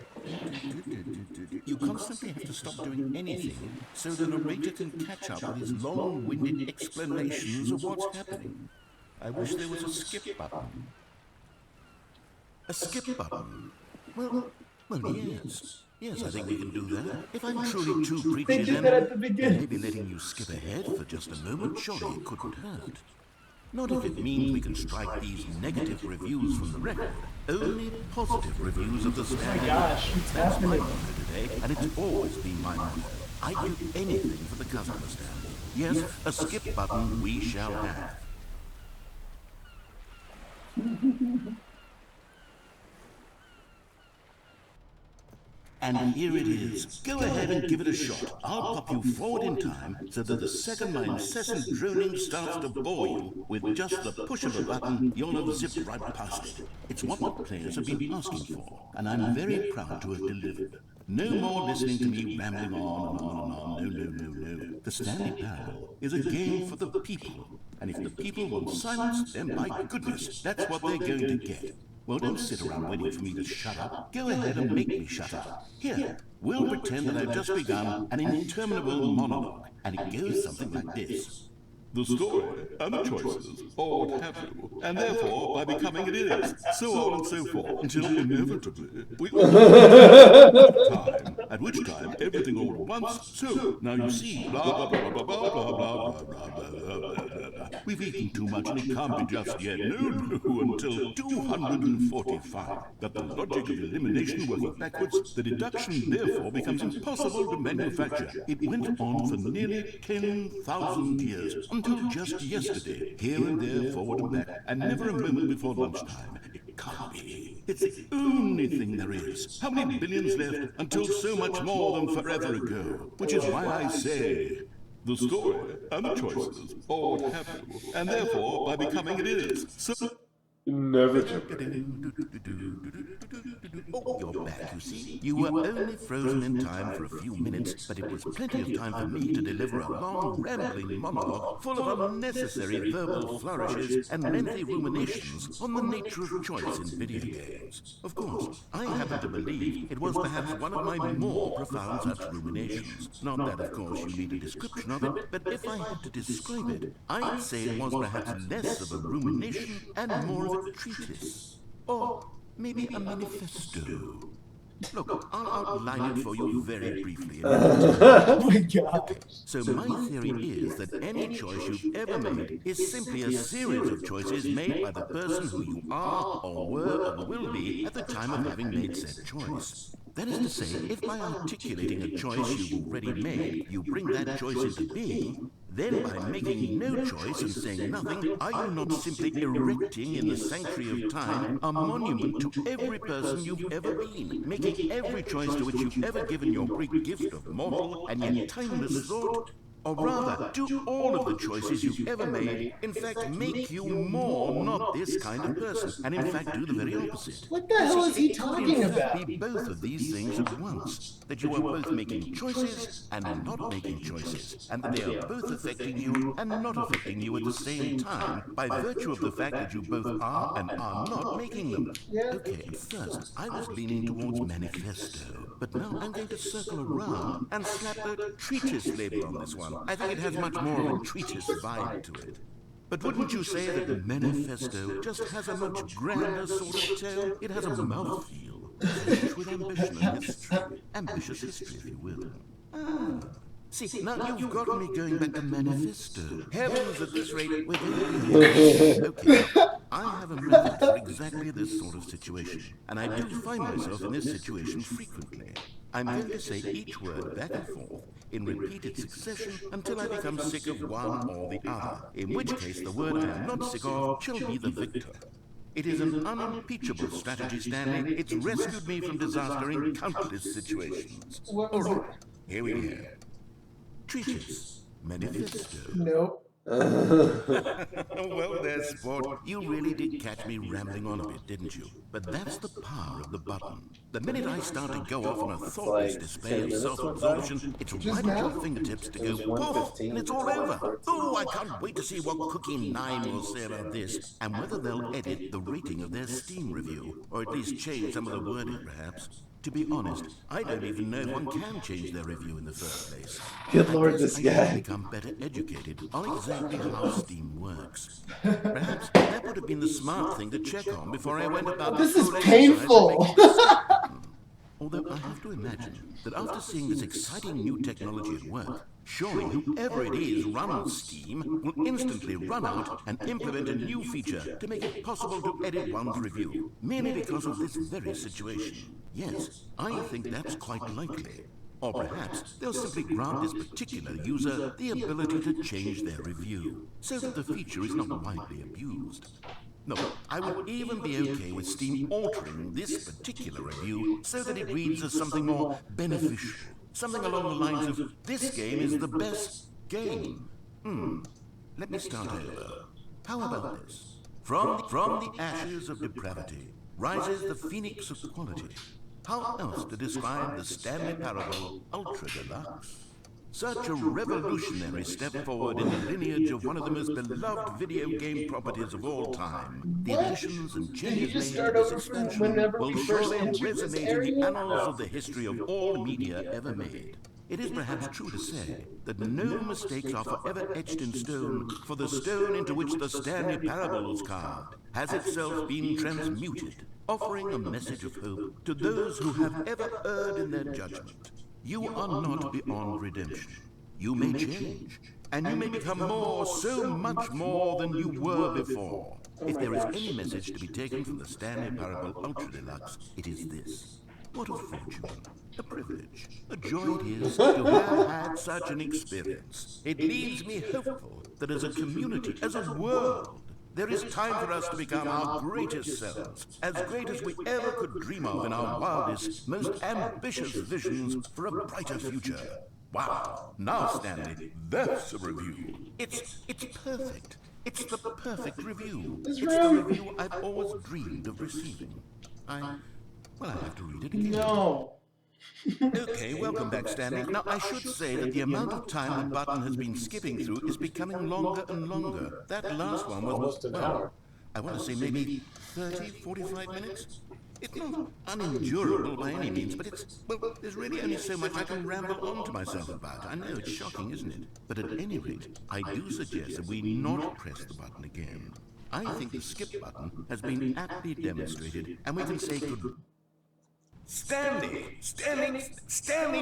You constantly have to stop doing anything so the narrator can catch up with his long-winded explanations of what's happening. I wish there was a skip button. A skip button? Well, yes. Yes, I think we can do that. If I'm truly too They preachy, did that at the then beginning. maybe letting you skip ahead for just a moment surely it couldn't hurt. Not if it means we can strike these negative reviews from the record. Only positive reviews of the Stanley. Oh my gosh, what's That's my happening? motto today, and it's always been my motto. I'd do anything for the customer, Stanley. Yes, a skip button we shall have. And here it is. Go ahead and give it a shot. I'll pop you forward in time so that the second my incessant droning starts to bore you with just the push of a button, you'll have zipped right past it. It's what the players have been asking for, and I'm very proud to have delivered. No more listening to me rambling on and on and on. No. The Stanley Parable is a game for the people, and if the people want silence, then by goodness, that's what they're going to get. Well, don't sit around waiting for me to shut up. Go ahead and make me shut up. Here, we'll pretend that I've just begun an interminable monologue, and it goes something like this. The story, and the choices, or what have you, and therefore, by becoming it is, so on and so forth, until inevitably, we all time. at which time everything all at once. So, now you see, blah, blah, blah, blah, blah, blah, blah, blah, blah, blah, blah, blah, blah. We've eaten too much and it can't be just yet. No, until 245. That the logic of elimination working backwards, the deduction therefore becomes impossible to manufacture. It went on for nearly 10,000 years, until just yesterday, here and there, forward and back, and never a moment before lunchtime. It can't be. It's the only thing there is. How many billions left until so much more than forever ago? Which is why I say, the story and the choices are what have you, and therefore, by becoming it is. So Never Jeopardy. Oh, you're back, you see. You were only frozen in time for a few minutes, but it was plenty of time for me to deliver a long, rambling monologue full of unnecessary verbal flourishes and lengthy ruminations on the nature of choice in video games. Of course, I happen to believe it was perhaps one of my more profound such ruminations. Not that, of course, you need a description of it, but if I had to describe it, I'd say it was perhaps less of a rumination and more of a treatise. Or maybe a manifesto. Look, I'll outline it for you very briefly. Oh my god. So my theory is that any choice you've ever made is simply a series of choices made by the person who you are, or were, or will be at the time of having made said choice. That is to say, if by articulating a choice you've already made, you bring that choice into being, then by making no choice and saying nothing, are you not simply erecting in the sanctuary of time a monument to every person you've ever been, making every choice to which you've ever given your great gift of mortal and yet timeless thought? Or rather, do all of the choices you've ever made, in fact, make you more not this kind of person, and in fact do the very opposite? What the hell is he It could talking in fact about? be both of these things at once. That you are both making choices and not making choices, and that they are both affecting you and not affecting you at the same time, by virtue of the fact that you both are and are not making them. Yeah. Okay, at first, I was leaning towards manifesto, but now I'm going to circle around and slap the treatise label on this one. I think it has much more of a treatise vibe to it. But wouldn't you say that the manifesto just has a much grander sort of tale? It has a mouthfeel, rich with ambition and history. Ambitious history, if you will. Ah. See, now you've got me going back to manifesto. Heavens, at this rate, we're going to Okay, I have a method for exactly this sort of situation, and I do find myself in this situation frequently. I'm going to say each word back and forth in repeated succession until I become sick of one or the other, in which case the word I am not sick of shall be the victor. It is an unimpeachable strategy, Stanley. It's rescued me from disaster in countless situations. What All was right, here we go. Treatise, manifesto. Nope. Well there, sport. You really did catch me rambling on a bit, didn't you? But that's the power of the button. The minute I start to go off on a thoughtless display of self-absorption, it's right at your fingertips to go poof, and it's all over. Oh, I can't wait to see what Cookie 9 will say about this, and whether they'll edit the rating of their Steam review, or at least change some of the wording, perhaps. To be honest, I don't even know if one can change their review in the first place. Good lord, this I guy. become better educated on exactly how Steam works. Perhaps that would have been the smart thing to check on before I went about This the is whole exercise of painful. making this happen. Although I have to imagine that after seeing this exciting new technology at work, surely whoever it is runs Steam will instantly run out and implement a new feature to make it possible to edit one's review, merely because of this very situation. Yes, I think that's quite likely. Or perhaps they'll simply grant this particular user the ability to change their review, so that the feature is not widely abused. No, I would even be okay with Steam altering this particular review so that it reads as something more beneficial. Something along the lines of, this game is the best game. Let me start over. How about this? From the ashes of depravity rises the phoenix of quality. How else to describe the Stanley Parable Ultra Deluxe? Such a revolutionary step forward in the lineage of one of the most beloved video game properties of all time. The additions and Did you changes just made start to this over from expansion whenever will we first surely entered this resonate in area? the annals of the history of all media ever made. It is perhaps true to say that no mistakes are forever etched in stone, for the stone into which the Stanley Parable was carved has itself been transmuted. offering a message of hope to those who have ever erred in their judgment. You are not beyond redemption. You may change, and you may become more, so much more than you were before. If there is any message to be taken from the Stanley Parable Ultra Deluxe, it is this. What a fortune, a privilege, a joy it is to have had such an experience. It leaves me hopeful that as a community, as a world, there is time for us to become our greatest selves, as great as we ever could dream of in our wildest, most ambitious visions for a brighter future. Wow. Now, Stanley, that's a review. It's perfect. It's the perfect review. It's the review I've always dreamed of receiving. I have to read it again. No. Okay, welcome back, Stanley. Now, I should say that the amount of time the button has been skipping through is becoming longer and longer. That last one was Almost an hour. I want to say maybe 30, 45 minutes? It's not unendurable by any means, but there's really only so much I can ramble on to myself about. I know it's shocking, isn't it? But at any rate, I do suggest that we not press the button again. I think the skip button has been aptly demonstrated, and we can say good... Stanley,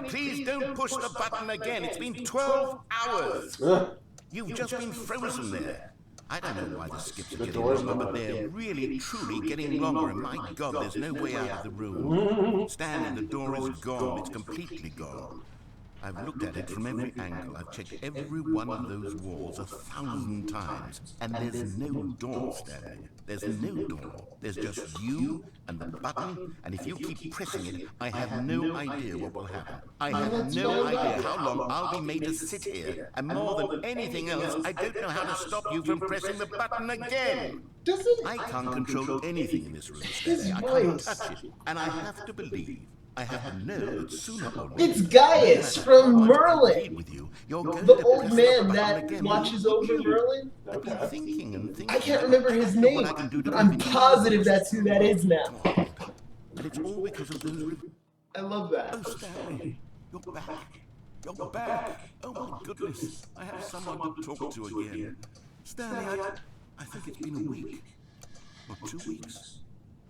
please don't push the button again. It's been 12 hours. You've just been frozen there. I don't know why the skips are getting longer, but they're really, truly getting longer, and my God, there's no way out of the room. Stanley, the door is gone. It's completely gone. I've looked at it from every angle. I've checked every one of those walls 1,000 times, and there's no door, Stanley. There's no door. There's just you and the button, and if you keep pressing it, I have no idea what will happen. I have no idea how long I'll be made to sit here, and more than anything else, I don't know how to stop you from pressing the button again. I can't control anything in this room, Stanley. I can't touch it, and I have to believe, I have to know that sooner or later... It's Gaius from Merlin! With you, you're going The to old press the man button that again. watches over Merlin? I've been thinking and thinking. I can't remember his name, What I can do to but I'm prevent positive that's who that is now. And it's all because of those... I love that. Oh, Stanley, you're back. You're back. Oh, my goodness. I have someone to talk to again. Stanley, I think it's been a week. Or 2 weeks.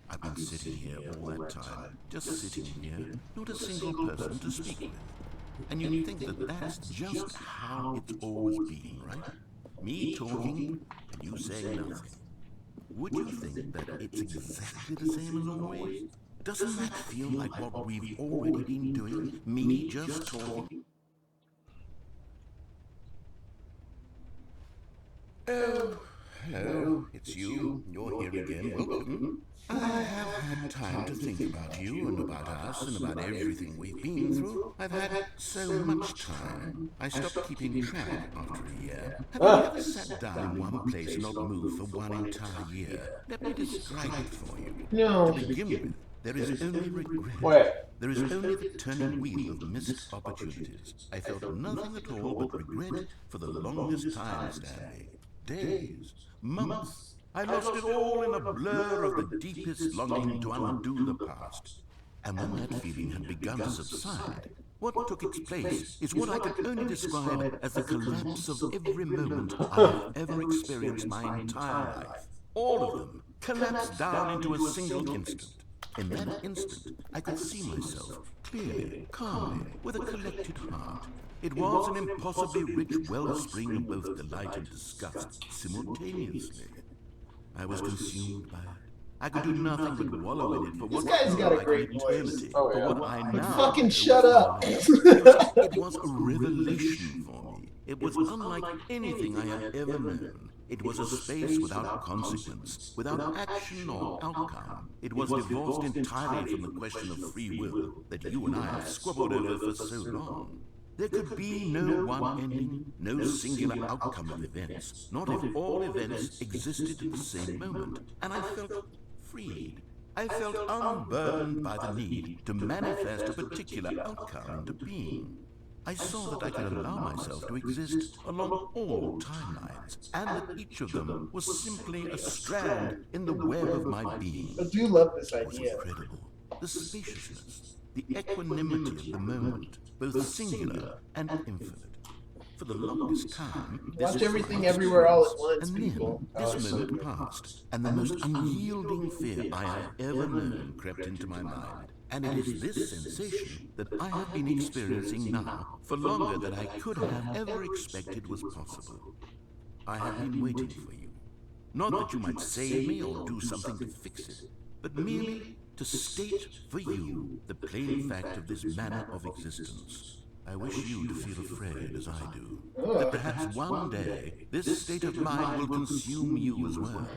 I've been sitting here all that time. Just sitting here. Not a single person to speak with. And you think that that's just how it's always been, right? Me talking, and you saying nothing. Would you think that it's exactly the same as always? Doesn't that feel like what we've already been doing? Me just talking? Oh, hello, it's you. You're here again. Welcome. I have had time to think about you and about us and about everything we've been through. I've had so much time. I stopped keeping track after a year. Have you ever sat down in one place and not moved for one entire year? Let me describe it for you. No. To begin with, there is only regret. Wait. There is only the turning wheel of missed opportunities. I felt nothing at all but regret for the longest time, Stanley. Days, months. I lost it all in a blur of the deepest longing to undo the past. And when that feeling had begun to subside, what took its place is what I could only describe as the collapse of every moment I have ever experienced my entire life. All of them collapsed down into a single instant. In that instant, I could see myself clearly, calmly, with a collected heart. It was an impossibly rich wellspring of both delight and disgust simultaneously. I was consumed by it. I could do nothing but wallow in it for what guy's felt got a like great an voice. eternity. Oh, For yeah. what I now Fucking know shut was up. It was a revelation for me. It was unlike anything I had ever known. It was a space without consequence, without action or outcome. It was divorced entirely from the question of free will that you and I have squabbled over for so long. There could be no one ending, no singular outcome of events, not if all events existed at the same moment. And I felt freed. I felt unburdened by the need to manifest a particular outcome into being. I saw that I could allow myself to exist along all timelines, and that each of them was simply a strand in the web of my being. I do love this It was idea. incredible. The spaciousness, the equanimity of the moment, both singular and infinite. For the longest time, Watch this everything was everywhere all at serious. once, And people. then this moment passed, and the most unyielding fear I have ever known crept into my mind. And it is this sensation that I have been experiencing now for longer than I could have ever expected was possible. I have been waiting for you. Not that you might save me or do something to fix it, but merely to state for you the plain fact of this manner of existence. I wish you to feel afraid as I do, that perhaps one day this state of mind will consume you as well.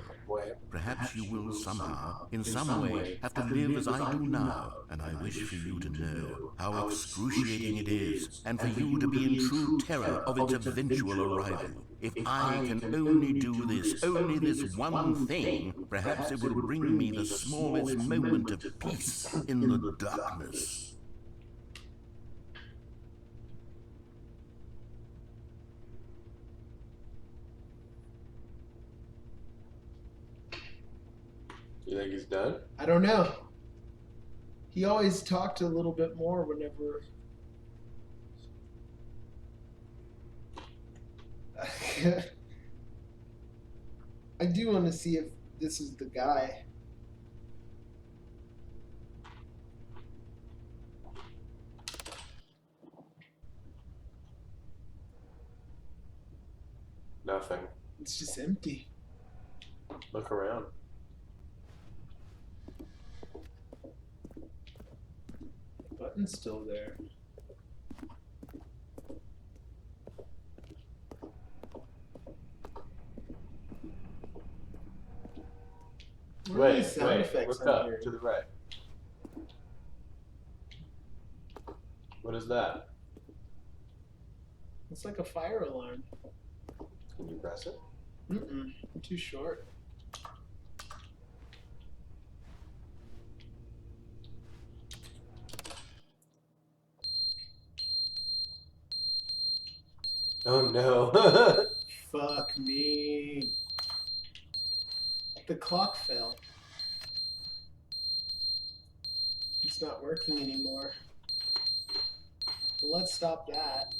Perhaps you will somehow, in some way, have to live as I do now, and I wish for you to know how excruciating it is, and for you to be in true terror of its eventual arrival. If I can only do this, only this one thing, perhaps it will bring me the smallest moment of peace in the darkness. You think he's done? I don't know. He always talked a little bit more whenever. I do want to see if this is the guy. Nothing. It's just empty. Look around. Button's still there. What are these sound effects look on up here? to the right. What is that? It's like a fire alarm. Can you press it? I'm too short. Oh no. Fuck me. The clock fell. It's not working anymore. Well, let's stop that.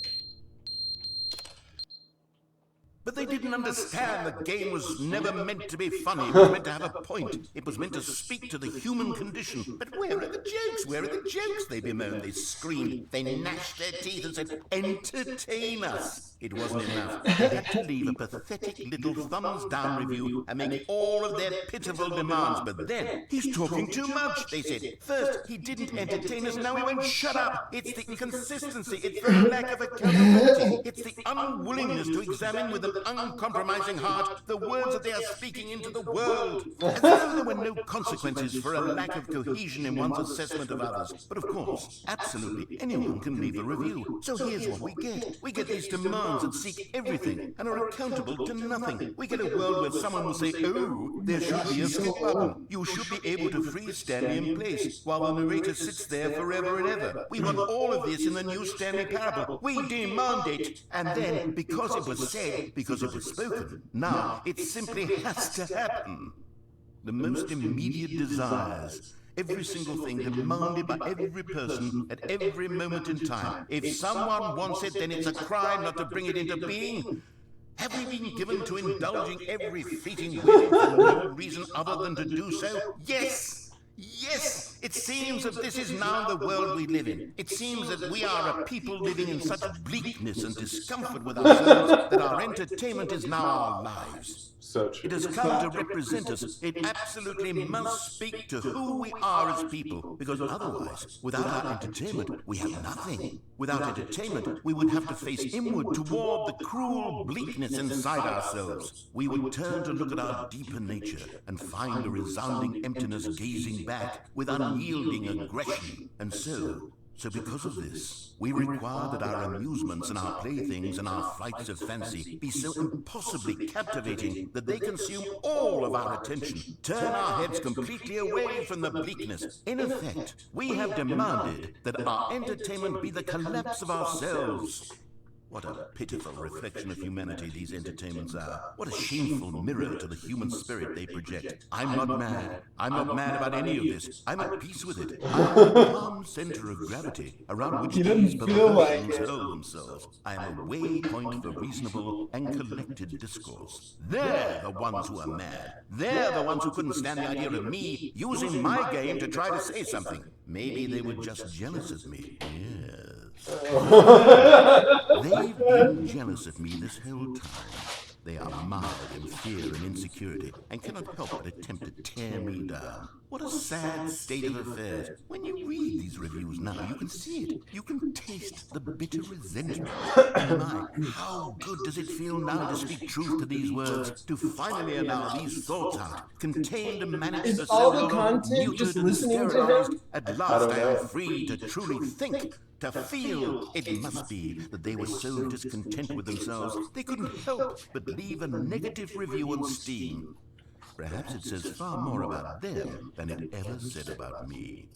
But they didn't understand the game was never meant to be funny. It was meant to have a point. It was meant to speak to the human condition. But where are the jokes? Where are the jokes? They bemoaned, they screamed, they gnashed their teeth and said, entertain us. It wasn't enough. They had to leave a pathetic little thumbs-down review and make all of their pitiful demands. But then, he's talking too much, they said. First, he didn't entertain us, now he won't shut up. It's the inconsistency, it's the lack of accountability, it's the unwillingness to examine with an uncompromising heart the words that they are speaking into the world. As though there were no consequences for a lack of cohesion in one's assessment of others. But of course, absolutely anyone can leave a review. So here's what we get. We get these demands that seek everything and are accountable to nothing. We get a world where someone will say, oh, there should be a skip button. You should be able to freeze Stanley in place while the narrator sits there forever and ever. We want all of this in the new Stanley parable. We demand it. And then, because it was said, because it was spoken, now it simply has to happen. The most immediate desires, every single thing demanded by every person at every moment in time. If someone wants it, then it's a crime not to bring it into being. Have we been given to indulging every fleeting whim for no reason other than to do so? Yes! Yes! It seems that this is now the world we live in. It seems that we are a people living in such bleakness and discomfort with ourselves that our entertainment is now our lives. So true. It has come to represent us. It absolutely must speak to who we are as people, because otherwise, without our entertainment, we have nothing. Without entertainment, we would have to face inward toward the cruel bleakness inside ourselves. We would turn to look at our deeper nature and find a resounding emptiness gazing back with unyielding aggression. And so because of this, we require that our amusements and our playthings and our flights of fancy be so impossibly captivating that they consume all of our attention, turn our heads completely away from the bleakness. In effect, we have demanded that our entertainment be the collapse of ourselves. What a pitiful reflection of humanity these entertainments are. What a shameful mirror to the human spirit they project. I'm not mad. I'm not mad about any of this. I'm at peace with it. I'm the calm center of gravity around which He these doesn't feel like perversions it. hurl themselves. I am a waypoint for reasonable and collected discourse. They're the ones who are mad. They're the ones who couldn't stand the idea of me using my game to try to say something. Maybe they were just jealous of me. Yes. They've been jealous of me this whole time. They are mired in fear and insecurity and cannot help but attempt to tear me down. What a sad state of affairs. When you read these reviews now, you can see it. You can taste the bitter resentment. My, how good does it feel now to speak truth to these words, to finally allow these thoughts out, contained and managed Is to all the several, content just muted and listening to him? sterilized. At last I am free to truly think, to feel. It must be that they were so discontent with themselves, they couldn't help but leave a negative review on Steam. Perhaps it says far more about them than it ever said about me.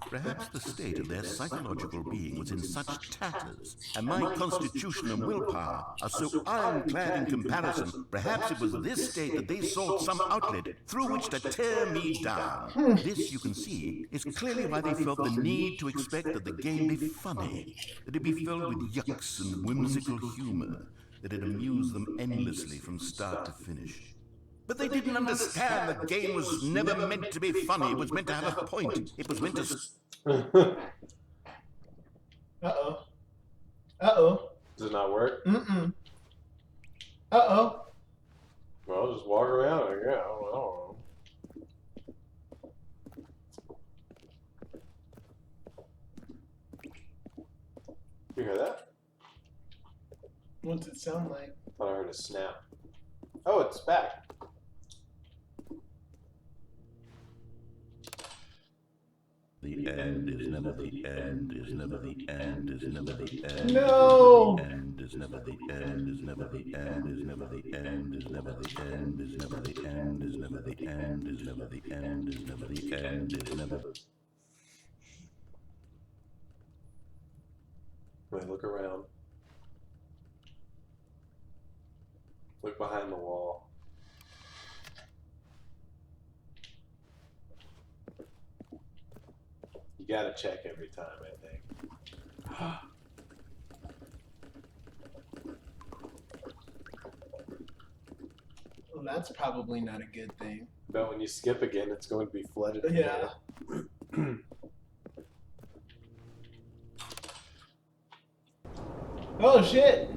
Perhaps the state of their psychological being was in such tatters, and my constitution and willpower are so ironclad in comparison, perhaps it was this state that they sought some outlet through which to tear me down. This, you can see, is clearly why they felt the need to expect that the game be funny, that it be filled with yucks and whimsical humor, that it amused them endlessly from start to finish. But they didn't understand the game was never meant to be funny. It was meant to have a point. It was meant to... Uh-oh. Uh-oh. Does it not work? Mm-mm. Uh-oh. Well, just walk around, I guess. I don't know. You hear that? What's it sound like? I thought I heard a snap. Oh, it's back. The end is never the end, is never the end, is never the end. No! The end is never the end, is never the end, is never the end, is never the end, is never the end, is never the end, is never the end, is never the end, is never. Wait, look around. Look behind the wall. You gotta check every time, I think. Well, that's probably not a good thing. But when you skip again, it's going to be flooded. Yeah. Oh, shit!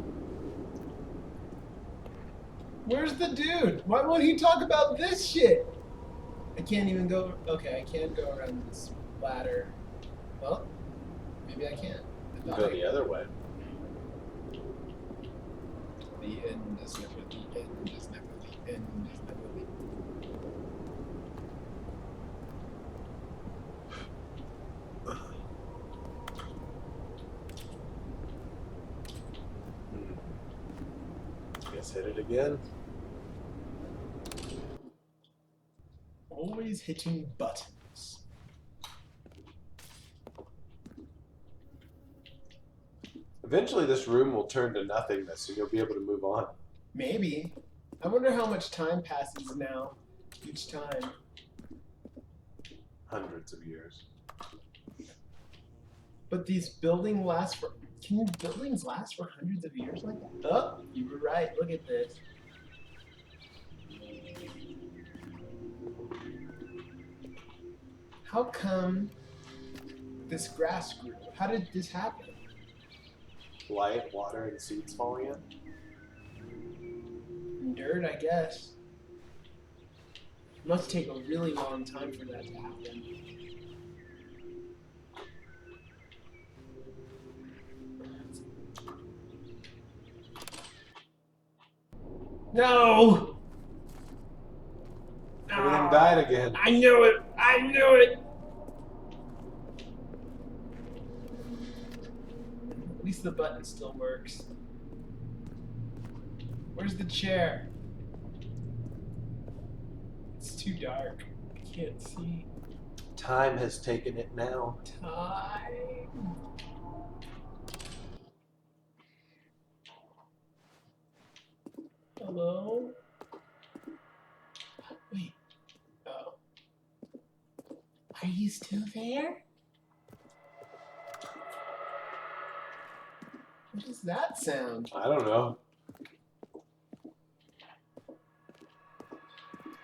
Where's the dude? Why won't he talk about this shit? I can't even go... Okay, I can't go around this ladder. Well, maybe I can. You go the other way. The end is never the end is never the end is never the... Guess hit it again. Always hitting buttons. Eventually this room will turn to nothingness and you'll be able to move on. Maybe. I wonder how much time passes now, each time. Hundreds of years. But these buildings last for... Can buildings last for hundreds of years like that? Oh, you were right. Look at this. How come this grass grew? How did this happen? Light, water, and seeds falling in? Dirt, I guess. It must take a really long time for that to happen. No! Everything died again. I knew it! I knew it! At least the button still works. Where's the chair? It's too dark. I can't see. Time has taken it now. Time. Hello? Wait. Oh. Are you still there? What does that sound? I don't know.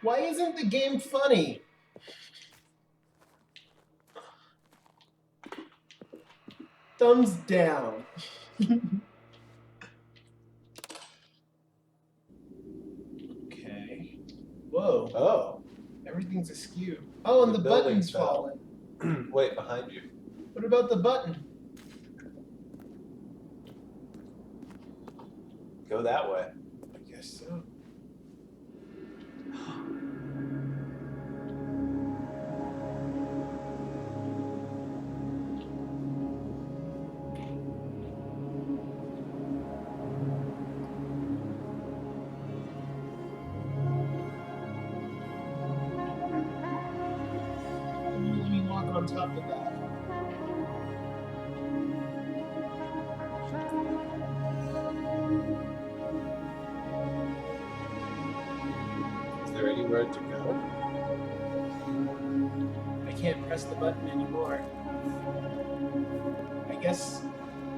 Why isn't the game funny? Thumbs down. Okay. Whoa. Oh. Everything's askew. Oh, and The the building button's fell. fallen. Wait, behind you. What about the button? Go that way. I guess so. Let me walk on top of that. Is there anywhere to go? I can't press the button anymore. I guess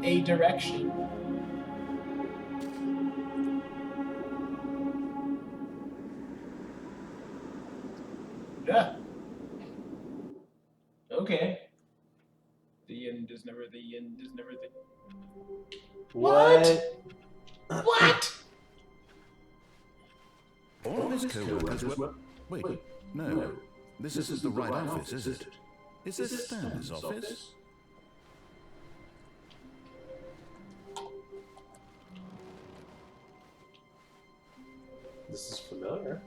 a direction. Yeah. Okay. The end is never the end is never the. What? What? All his co-workers were... Wait, no. This isn't the right office, is it? Is this Stanley's office? This is familiar.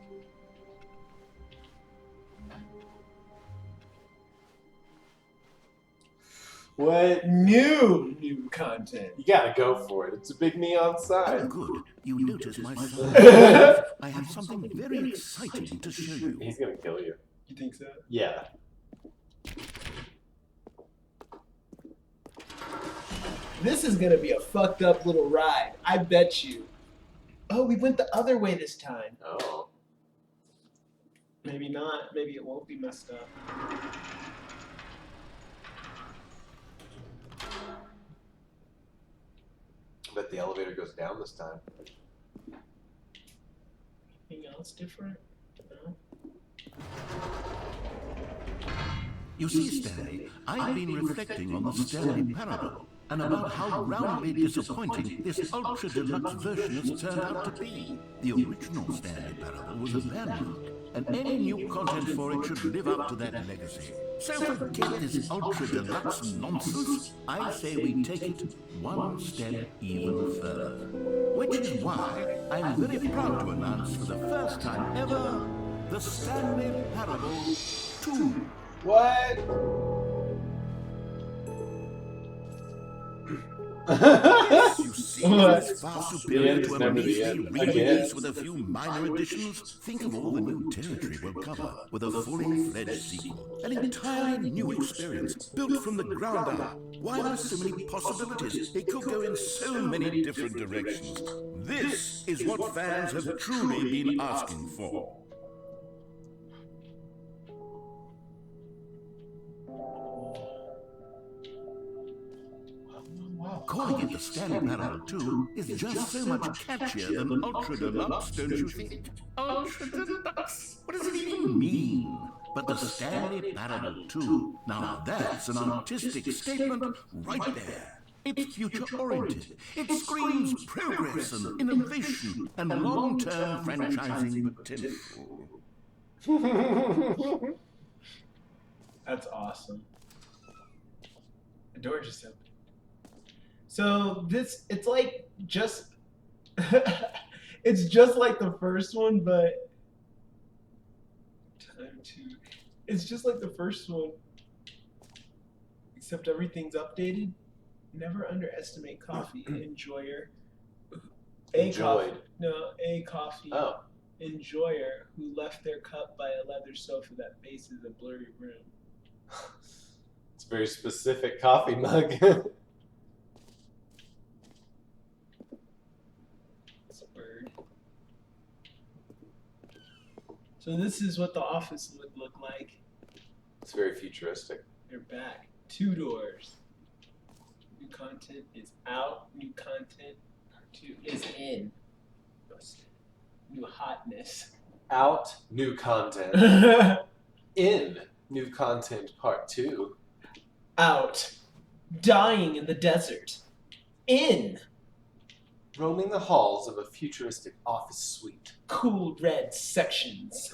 What? New content. You gotta go for it. It's a big neon Oh, sign. good. You noticed my son. I have something very exciting to show you. He's gonna kill you. You think so? Yeah. This is gonna be a fucked up little ride. I bet you. Oh, we went the other way this time. Oh. Maybe not. Maybe it won't be messed up. I bet the elevator goes down this time. Anything else different? No? You see, Stanley, I've been reflecting on the Stanley parable and about how roundly disappointing this ultra deluxe version has turned out to be. The original Stanley parable was a landmark, and any new content for it should live up to that legacy. So forget this ultra deluxe nonsense. I say we take it one step even further. Which is why I'm very proud to announce for the first time ever, the Stanley Parable 2. What? You see, it's far superior to a measly re-release with a few minor additions. Think of all the new territory we'll cover with a fully fledged sequel. An entirely new experience, built from the ground up. Why there's so many possibilities? It could go in so many different directions. This is what fans have truly been asking for. Calling it the Stanley Parable 2 is just so much catchier than Ultra Deluxe, don't you think? Ultra Deluxe? What does it even mean? But the Stanley Parable 2, now that's an artistic statement right there. It's future-oriented. It screams progress and innovation and long-term franchising potential. That's awesome. The door just opened. So it's like just, it's just like the first one, but it's just like the first one, except everything's updated. Never underestimate coffee enjoyer. A coffee Oh. enjoyer who left their cup by a leather sofa that faces a blurry room. It's a very specific coffee mug. It's a bird. So this is what the office would look like. It's very futuristic. They're back. 2 doors. New content is out. New content is in. New hotness. Out, new content. In, new content part 2. Out. Dying in the desert. In. Roaming the halls of a futuristic office suite. Cool red sections.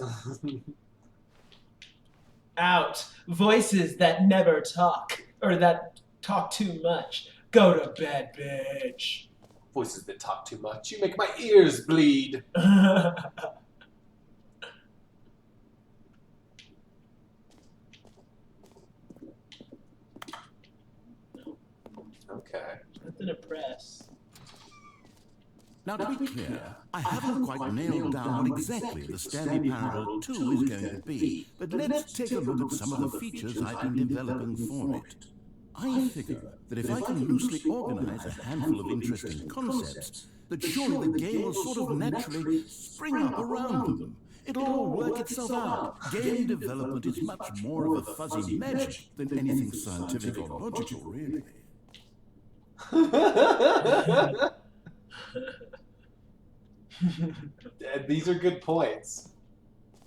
Out. Voices that never talk. Or that talk too much. Go to bed, bitch. Voices that talk too much. You make my ears bleed. Okay. Nothing to press. Now, to be clear, I haven't quite nailed down what exactly the Stanley Parable 2 is going to be, but let's take a look at some of the features I've been developing for it. I figure that if I can loosely organize a handful of interesting concepts, that surely the game will sort of naturally spring up around them. It'll all work itself out. Game development is much more of a fuzzy magic than anything scientific or logical, really. These are good points.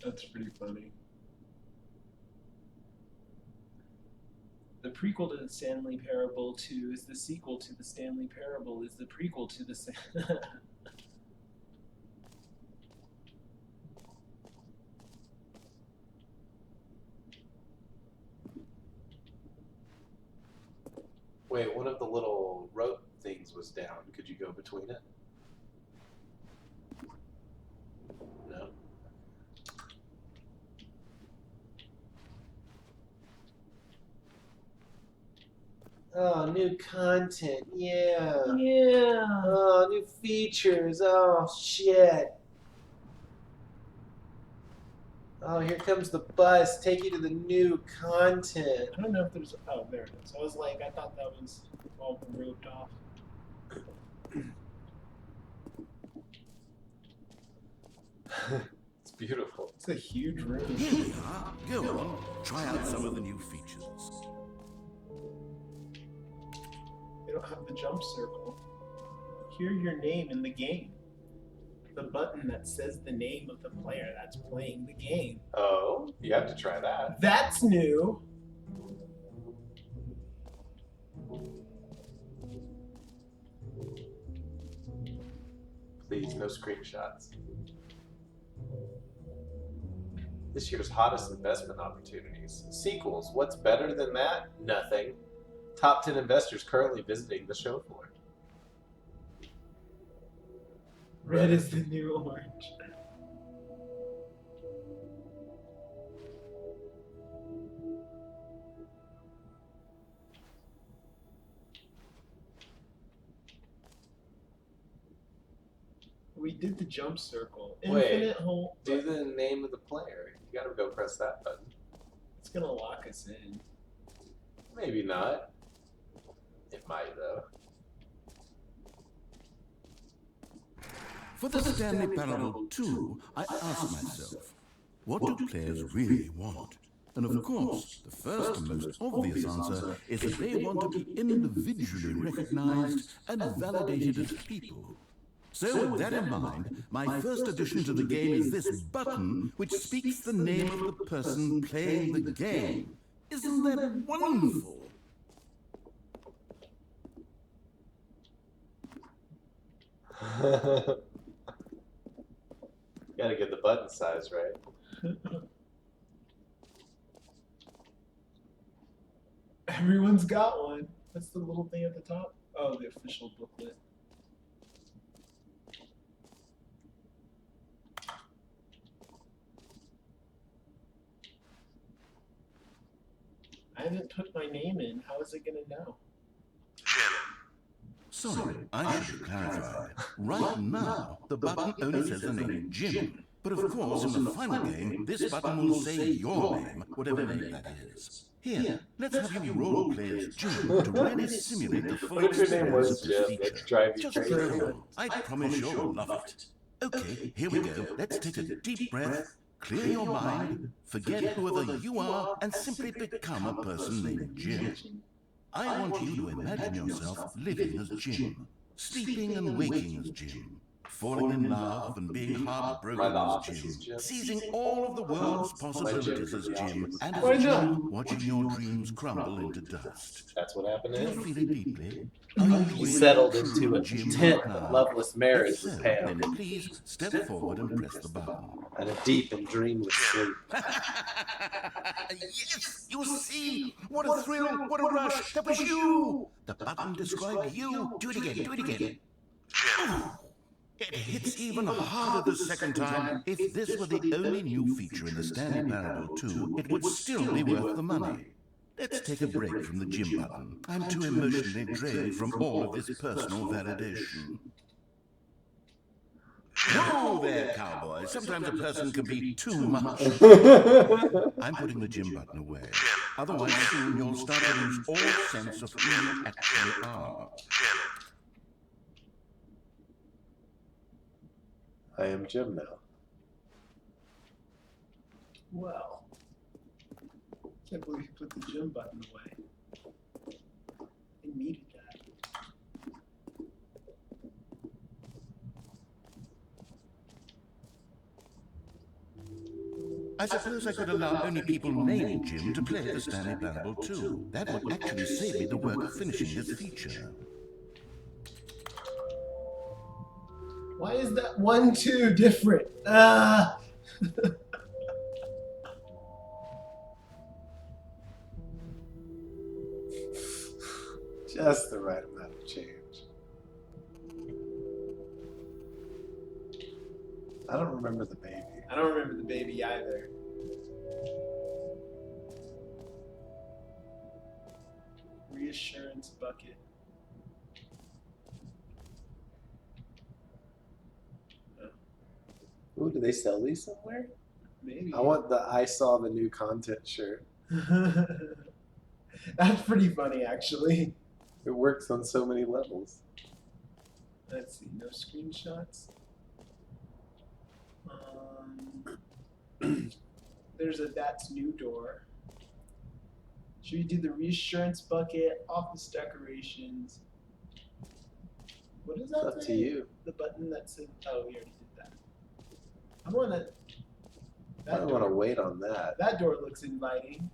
That's pretty funny. The prequel to the Stanley Parable 2 is the sequel to the Stanley Parable is the prequel to the Wait, one of the little rope things was down. Could you go between it? No. Oh, new content. Yeah. Yeah. Oh, new features. Oh, shit. Oh, here comes the bus. Take you to the new content. I don't know if there's. Oh, there it is. I was like, I thought that was all roped off. It's beautiful. It's a huge room. Here we are. Go on, try out some of the new features. They don't have the jump circle. Hear your name in the game. The button that says the name of the player that's playing the game. Oh, you have to try that. That's new. Please, no screenshots. This year's hottest investment opportunities. Sequels. What's better than that? Nothing. Top 10 investors currently visiting the show floor. Red is the new orange. We did the jump circle. Wait, Infinite hole. do the name of the player. You gotta go press that button. It's gonna lock us in. Maybe not. It might, though. For the Stanley Parable 2, I asked myself, what do players really want? And of course, the first and most obvious answer is that they want to be individually recognized and validated as people. So with that in mind, my first addition to the game is this button which speaks the name of the person playing the game. Isn't that wonderful? Gotta get the button size right. Everyone's got one. That's the little thing at the top. Oh, the official booklet. I haven't put my name in. How is it gonna know? Sorry, I should clarify. Right now, the button only says the name Jim. But of course, in the final game, this button will say your name, whatever name that is. Here, let's have you roleplay as Jim to really simulate the full What if your name experience was of this Jim? feature. Let's drive you Just crazy. play along. I promise you'll love it. Okay, here we go. Let's take a deep breath Clear your mind, forget whoever you are, and simply become a person named Jim. I want you to imagine yourself living as Jim, sleeping and waking as Jim, falling in love and being heartbroken My as office is Jim, Jim. seizing all of the world's possibilities as Jim, and Why as not? Jim, watching your dreams crumble into dust. That's what happened Do to you him. feel it deeply? Are you He really settled true into a Jim content right but now? loveless If marriage so, with Pam then please step forward and press the button. and a deep and dreamless sleep. Yes, you see, what a thrill, what a rush, that was you. The button described you. Do it again, do it again. It hits even harder the second time. If this were the only new feature in the Stanley Parable 2, it would still be worth the money. Let's take a break from the gym button. I'm too emotionally drained from all of this personal validation. Whoa there, cowboy. Sometimes a person can be too much. I'm putting the gym button away. Otherwise, soon you'll start to lose all sense of who you actually are. I am Jim now. Well, can't believe you put the gym button away. I needed that. I suppose I could allow only people named Jim to play the Stanley Parable 2. That would actually save me the work of finishing this feature. Why is that 1-2 different? Just the right amount of change. I don't remember the baby. I don't remember the baby either. Reassurance bucket. Ooh, do they sell these somewhere? Maybe. I want the I saw the new content shirt. That's pretty funny, actually. It works on so many levels. Let's see, no screenshots. There's a that's new door. Should we do the reassurance bucket, office decorations? What is that? It's up to thing? you. The button that says, oh, we already did that. I want to. I don't want to wait on that. That door looks inviting.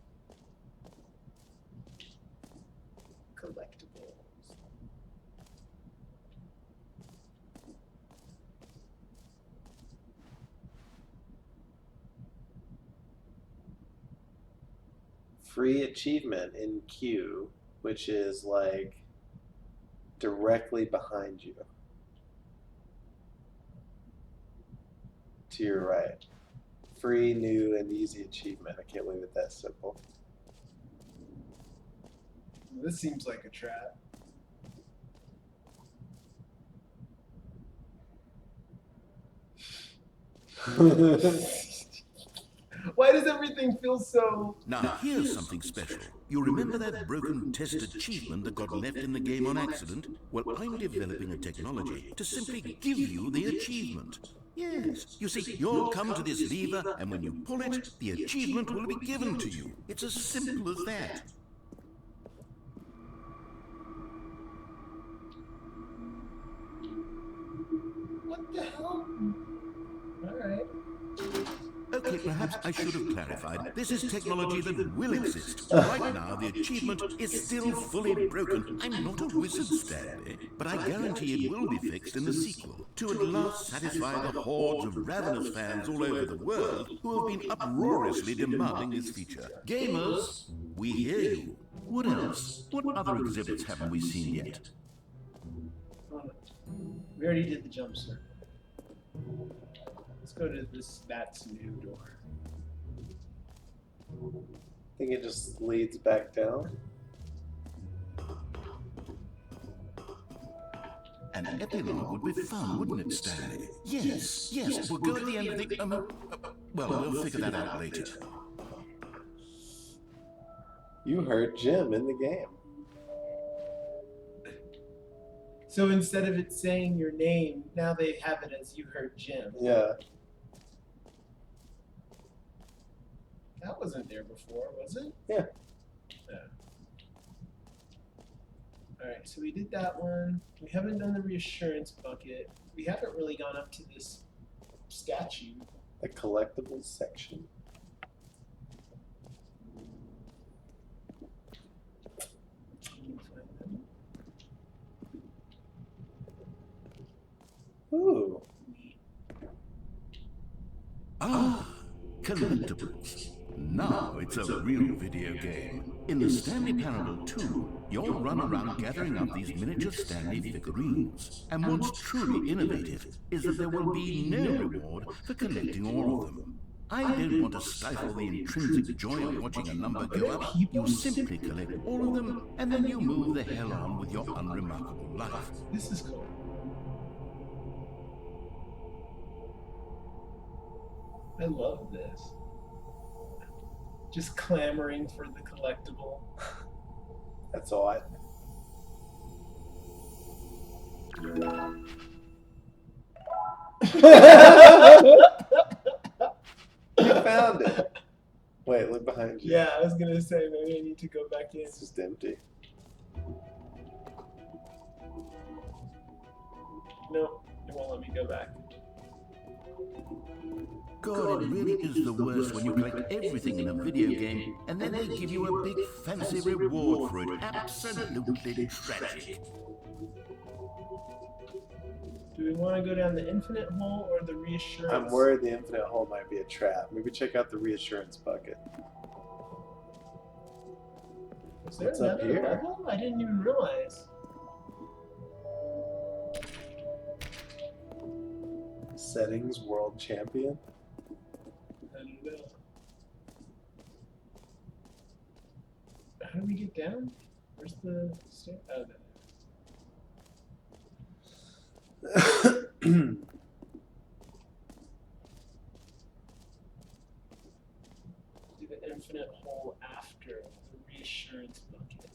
Collectibles. Free achievement in queue, which is like directly behind you. To your right. Free, new, and easy achievement. I can't believe it's that simple. This seems like a trap. Why does everything feel so... Now, here's something special. You remember that broken test achievement that got left in the game on accident? Well, I'm developing a technology to simply give you the achievement. Yes, you see, you'll come to this lever, and when you pull it, the achievement will be given to you. It's as simple as that. What the hell? Alright. Okay, perhaps I should have clarified. This is technology that will exist. Right now, the achievement is still fully broken. I'm not a wizard, Stanley, but I guarantee it will be fixed in the sequel to at last satisfy the hordes of ravenous fans all over the world who have been uproariously demanding this feature. Gamers, we hear you. What else? What other exhibits haven't we seen yet? We already did the jump circle. Let's go to this that's new door. I think it just leads back down. An epilogue would be fun, wouldn't it, Stanley? Yes, yes, we'll go at the end of the... well, we'll figure that out later. You heard Jim in the game. So instead of it saying your name, now they have it as you heard Jim. Yeah. That wasn't there before, was it? Yeah. Alright, so we did that one. We haven't done the reassurance bucket. We haven't really gone up to this statue. The collectibles section. Ooh. Ah, collectibles. Now it's a real video game. In the Stanley Parable 2, you'll run around gathering up these miniature Stanley figurines. And what's truly innovative is that there will be no reward for collecting all of them. I don't want to stifle the intrinsic joy of watching a number go up. You simply collect all of them, and then you move the hell on with your unremarkable life. This is cool. I love this. Just clamoring for the collectible. That's odd. You found it. Wait, look behind you. Yeah, I was gonna say maybe I need to go back in. It's just empty. No, it won't let me go back. God, it really is the worst when you collect everything in a video game and then they give you a big fancy reward for it. Absolutely tragic. Do we want to go down the infinite hole or the reassurance? I'm worried the infinite hole might be a trap. Maybe check out the reassurance bucket. Is there What's up another here? level? I didn't even realize. Settings world champion. I don't know. How do we get down? Where's the stair? Oh, there. Do the infinite hole after the reassurance bucket.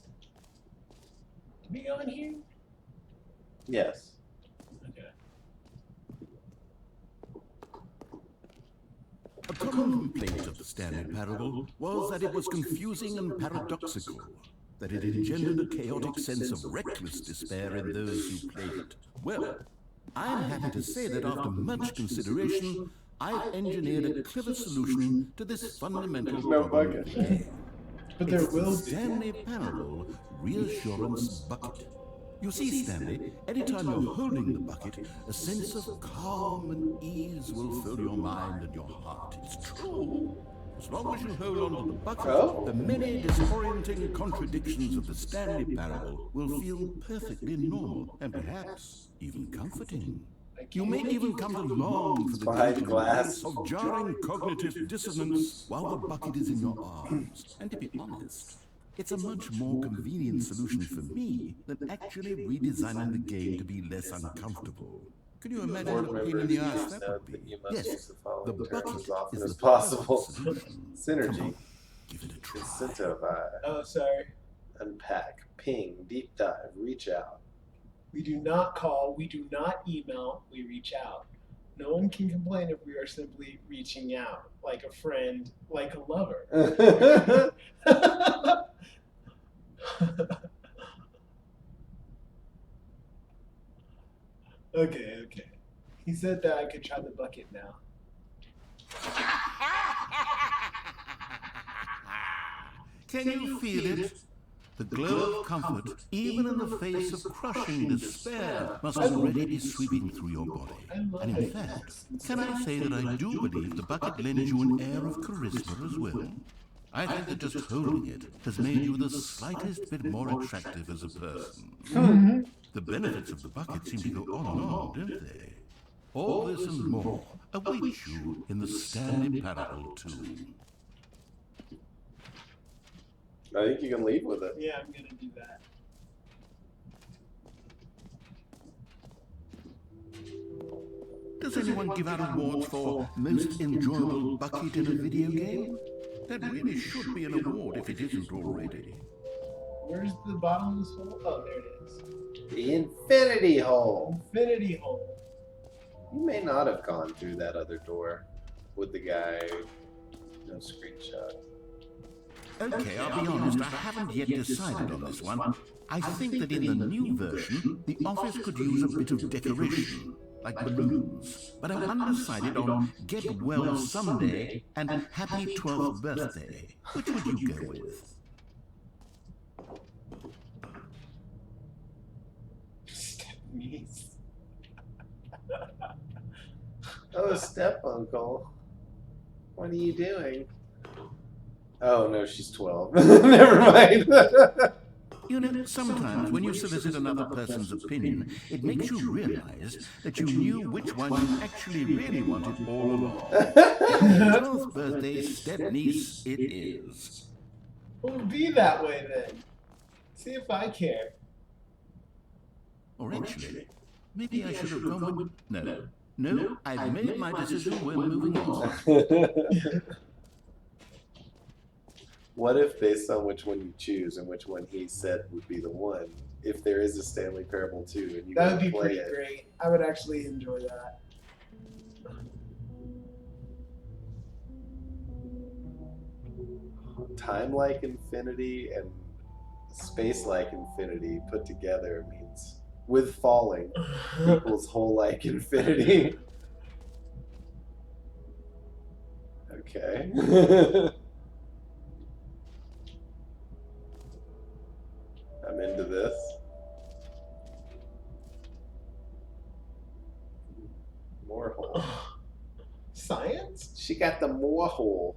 Did we go in here? Yes. Okay. A common complaint of the Stanley Parable was that it was confusing and paradoxical, that it engendered a chaotic sense of reckless despair in those who played it. Well, I'm happy to say that after much consideration, I've engineered a clever solution to this fundamental There's no problem of bucket. the game. But there It's will the be. Stanley Parable Reassurance Bucket. You see, Stanley, anytime you're holding the bucket, a sense of calm and ease will fill your mind and your heart. It's true. As long as you hold on to the bucket, the many disorienting contradictions of the Stanley Parable will feel perfectly normal and perhaps even comforting. You may even come to long for the Behind gentle glass. release of jarring cognitive dissonance while the bucket is in your arms. And to be honest, it's a much more convenient solution for me than actually redesigning the game to be less uncomfortable. Can you imagine Board what a pain in members, the ass please that note would that be? you must use Yes, the the following terms bucket as often is as the possible. perfect solution. Synergy. Come on, give it a try. Incentivize. Oh, sorry. Unpack. Ping. Deep dive. Reach out. We do not call, we do not email, we reach out. No one can complain if we are simply reaching out, like a friend, like a lover. Okay. He said that I could try the bucket now. Can you feel it? The glow of comfort, even in the face of crushing despair, must already be sweeping through your body. And in fact, can I say that I do believe the bucket lends you an air of charisma as well? I think that just holding it has made you the slightest bit more attractive as a person. The benefits of the bucket seem to go on and on, don't they? All this and more await you in the Stanley Parable 2. I think you can leave with it. Yeah, I'm gonna do that. Does anyone give out awards for most enjoyable bucket in a video game? That really should be an award if it isn't already. Where's the bottom of this hole? Oh, there it is. The infinity hole. Infinity hole. You may not have gone through that other door with the guy No screenshot. Okay, I'll be honest, I haven't yet decided on this one. I think that in the new version, the office could use a bit of decoration, like balloons. But I'm undecided on Get Well Someday and Happy 12th Birthday. Which would you go with? Niece. Oh, step uncle. What are you doing? Oh no, she's 12. Never mind. You know, sometimes when you solicit another person's opinion, it makes you realize that you knew which one you actually really wanted all along. 12th birthday step niece it is. Well, be that way then. See if I care. Or actually, maybe I should have gone with... No, I've made my decision. We're moving on. What if, based on which one you choose and which one he said would be the one, if there is a Stanley Parable 2 and you That would can be play pretty it? great. I would actually enjoy that. Time-like infinity and space-like infinity put together means with falling equals whole-like infinity. Okay. I'm into this. More hole. Science? She got the more hole.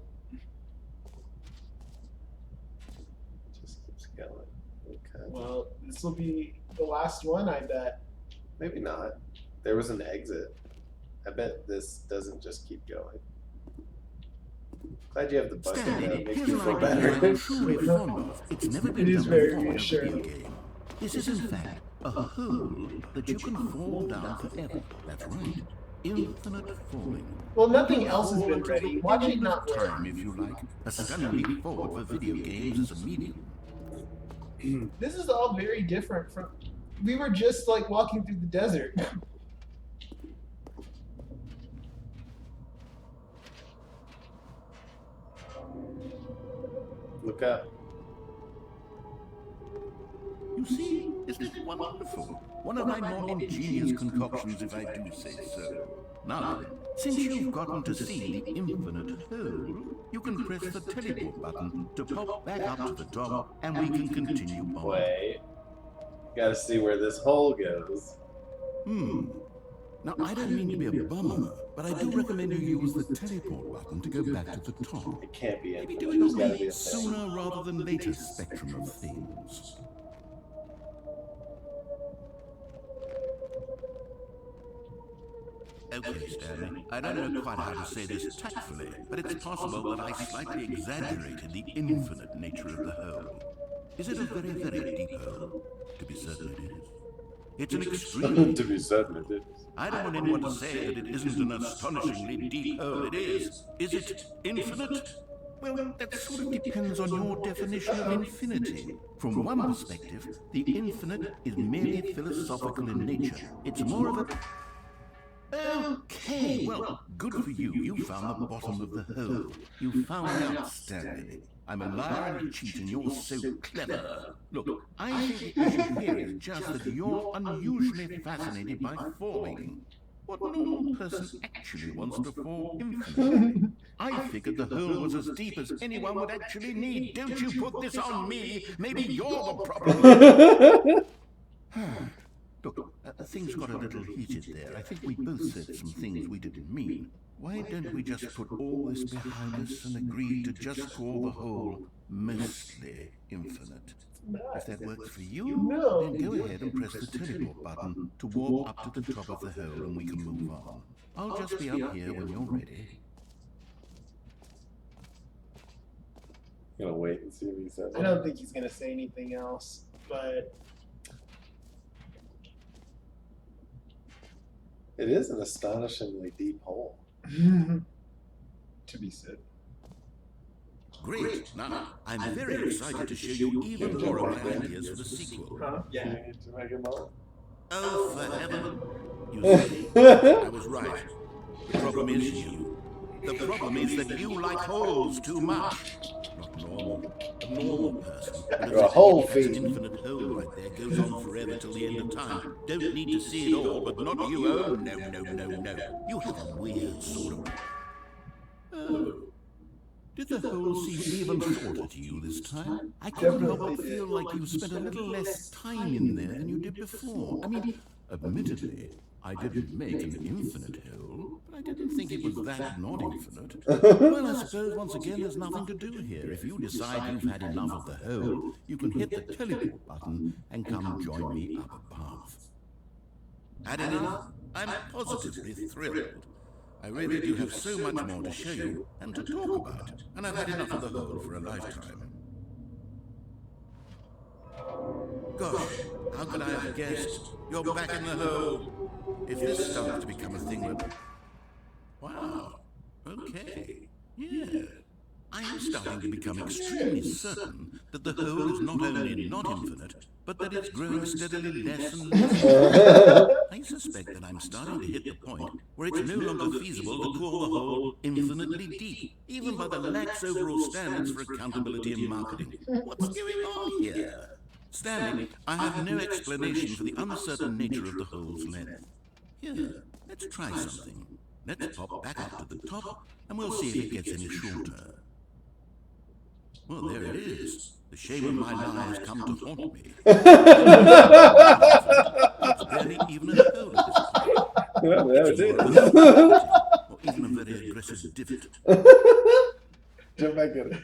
Just keeps going. Okay. Well, this will be the last one, I bet. Maybe not. There was an exit. I bet this doesn't just keep going. Glad you have the bucket. Stanley, That makes here's me an feel idea better. I'm truly fond of. It's never been It is done very before in a video reassuring. game. This is in fact a hole that you can fall down forever. That's right. Infinite falling. Well, nothing else has been ready. Watch it not work. Time, if you like. A stunning leap forward for video games as a medium. This is all very different from... We were just like walking through the desert. Look up. You see, isn't it wonderful? One of my more ingenious concoctions, if I do say so. Now then, since you've gotten to see the infinite hole, you can press the teleport button to pop back up to the top, and we can continue on. Wait. Gotta see where this hole goes. Now, I don't mean to be a bummer, but I do recommend you use the teleport button to go back to the top. It can't be Maybe infinite. do it There's on gotta be the a thing. sooner rather than later spectrum of things. Okay, Stanley, I don't know quite how to say this tactfully, but it's possible that I slightly exaggerated the infinite nature of the hole. Is it a very, very deep hole? To be certain it is. It's an extremely... To be certain it is. I don't want anyone to say that it isn't an astonishingly deep hole. It is. Is it infinite? Well, that sort of depends on your definition of infinity. From one perspective, the infinite is merely philosophical in nature. It's more of a... Okay, well, good for you. You found the bottom of the hole. You found out, Stanley. I'm a liar and a cheat, and you're so clever. Look, I think the issue here is just that you're unusually fascinated by falling. What normal person actually wants to fall infinitely? I figured the hole was as deep as anyone would actually need. Don't you put this on me. Maybe you're the problem. Look, things got a little heated there. I think we both said some things we didn't mean. Why don't we just put all this behind us and agree to just call the whole mostly infinite? If that works for you, then go ahead and press the teleport button to warp up to the top of the hole and we can move on. I'll just be up here when you're ready. Gonna wait and see what he says. I don't think he's gonna say anything else, but It is an astonishingly deep hole. to be said. Great. Now, I'm very excited to show you even more of my ideas for the sequel. Huh? You need to make him up. Oh, for heaven. You see, I was right. The problem is you. The problem is that you like holes too much. Not normal. A normal person would have You're a said hole that an fiend. infinite hole right there goes on forever till the end of time. Don't need to see it all, but not you. Oh, no, no, no, no. You have a weird sort of... Oh. Did the hole seem even shorter to you this time? I couldn't help but feel like you spent a little less time in there than you did before. I mean, admittedly, I didn't make an infinite hole, but I didn't think it was that not infinite. Well, I suppose once again there's nothing to do here. If you decide you've had enough of the hole, you can hit the teleport button and come join me up above. Had enough? I'm positively thrilled. I really do have so much more to show you and to talk about, and I've had enough of the hole for a lifetime. Gosh, how could I have guessed? You're back in the hole. If this starts to become a thing that... Wow, okay, yeah. I'm starting to become extremely certain that the hole is not only not infinite, but that it's growing steadily less and less. I suspect that I'm starting to hit the point where it's no longer feasible to call the hole infinitely deep, even by the lax overall standards for accountability and marketing. What's going on here? Stanley, I have no explanation for the uncertain nature of the hole's length. Here, let's try something. Let's pop back up to the top, and we'll see if it gets any shorter. Well, there it is. The shame of my lie has come to haunt me. It's barely even a hole at this point. Well, there it It's is. more or even a very aggressive divot. Jump back in it.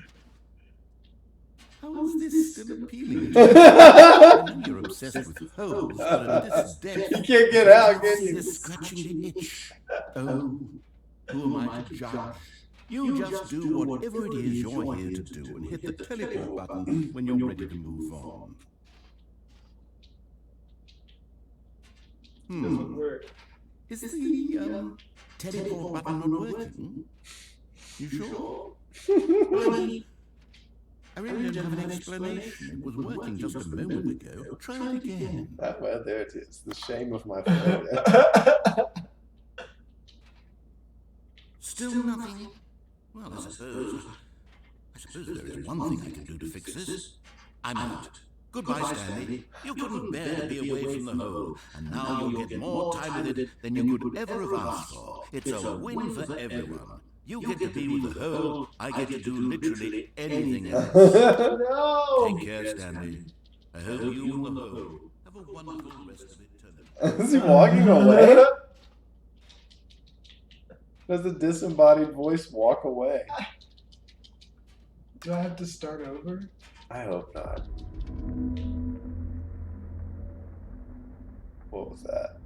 How is this still appealing to you? I know you're obsessed with holes, but at this depth... You can't get out, can you? This scratching the itch. Oh, who am I to judge? You just do whatever it is you're here to do and hit the teleport button when you're ready to move on. Doesn't work. Is the teleport button not working? You sure? Well, I really don't have an explanation. It was working just a moment ago. Try it again. Well, there it is. The shame of my failure. Still nothing? Well, I suppose there is one thing I can do to fix this. I'm out. Goodbye, Stanley. You couldn't bear to be away from the hole, and now you'll get more time with it than you could ever have asked for. It's a win for everyone. You get to be with the hole, I get to do literally anything else. No! Take care, Stanley. I hope you and the hole have a wonderful rest of eternity. Is he walking away? Does the disembodied voice walk away? Do I have to start over? I hope not. What was that?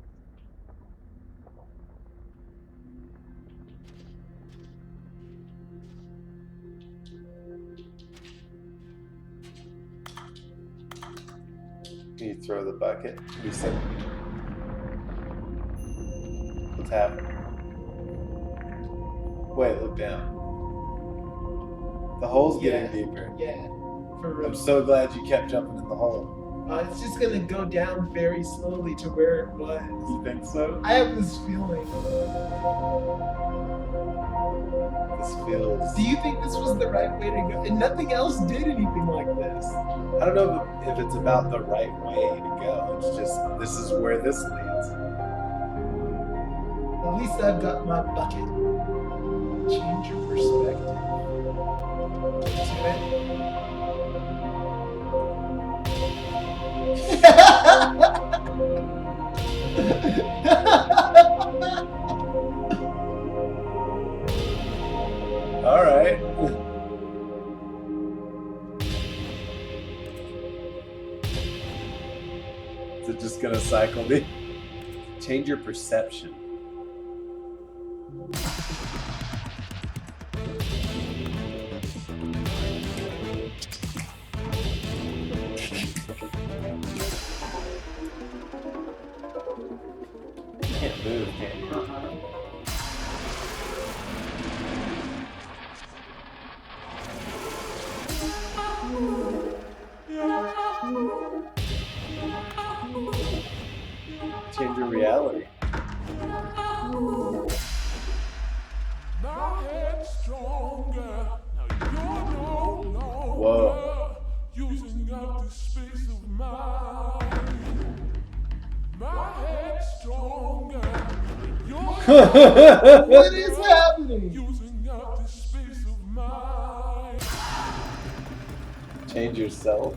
Can you throw the bucket? We said. What's happening? Wait, look down. The hole's getting deeper. Yeah. For real. I'm so glad you kept jumping in the hole. It's just gonna go down very slowly to where it was. You think so? I have this feeling. This feels. Do you think this was the right way to go? And nothing else did anything like this. I don't know if it's about the right way to go. It's just, this is where this leads. At least I've got my bucket. Change your perspective. All right. Is it just gonna cycle me? Change your perception. You can't move, can you? Change your reality. Bye. What is happening? Change yourself.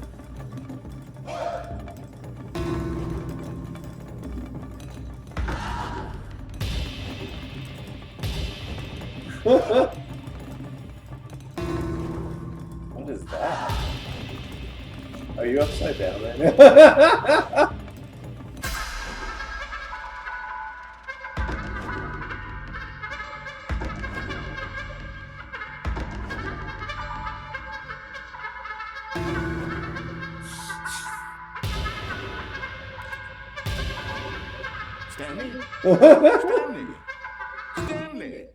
What is that? Are you upside down right now? Stanley? Stanley! Stanley!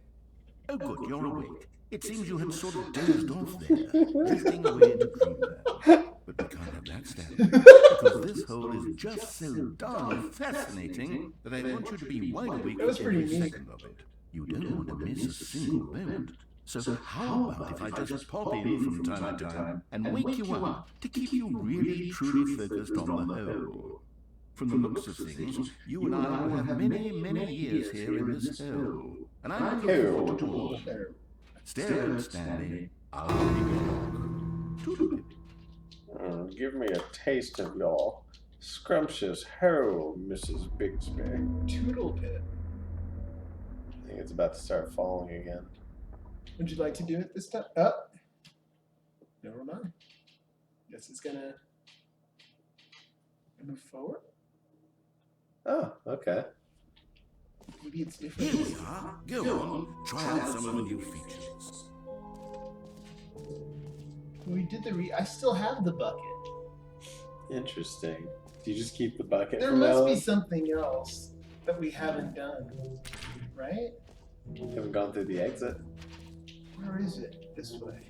Oh, good, you're awake. It seems you had sort of dozed off there, drifting away into dreamland. But we can't have that, Stanley, because this hole is just so darn fascinating that I want you to be wide awake That was for pretty every neat. second of it. You don't want to miss a single moment. So how about if I just pop in from time to time and wake you up to keep you really truly focused on the hole? From the looks of things, you and I will have many, many years here in this hole. And I'm looking forward to all of them. Stare at Stanley. I'll be back. Toodle-pip. Give me a taste of your scrumptious hole, Mrs. Bixby. Toodle pit. I think it's about to start falling again. Would you like to do it this time? Oh. Never mind. Guess it's gonna move forward. Oh, okay. Maybe it's different. Here we are. Go on. Try out some of the new features. We did I still have the bucket. Interesting. Do you just keep the bucket There from must now be on? something else that we haven't done, right? Haven't gone through the exit. Where is it? This way.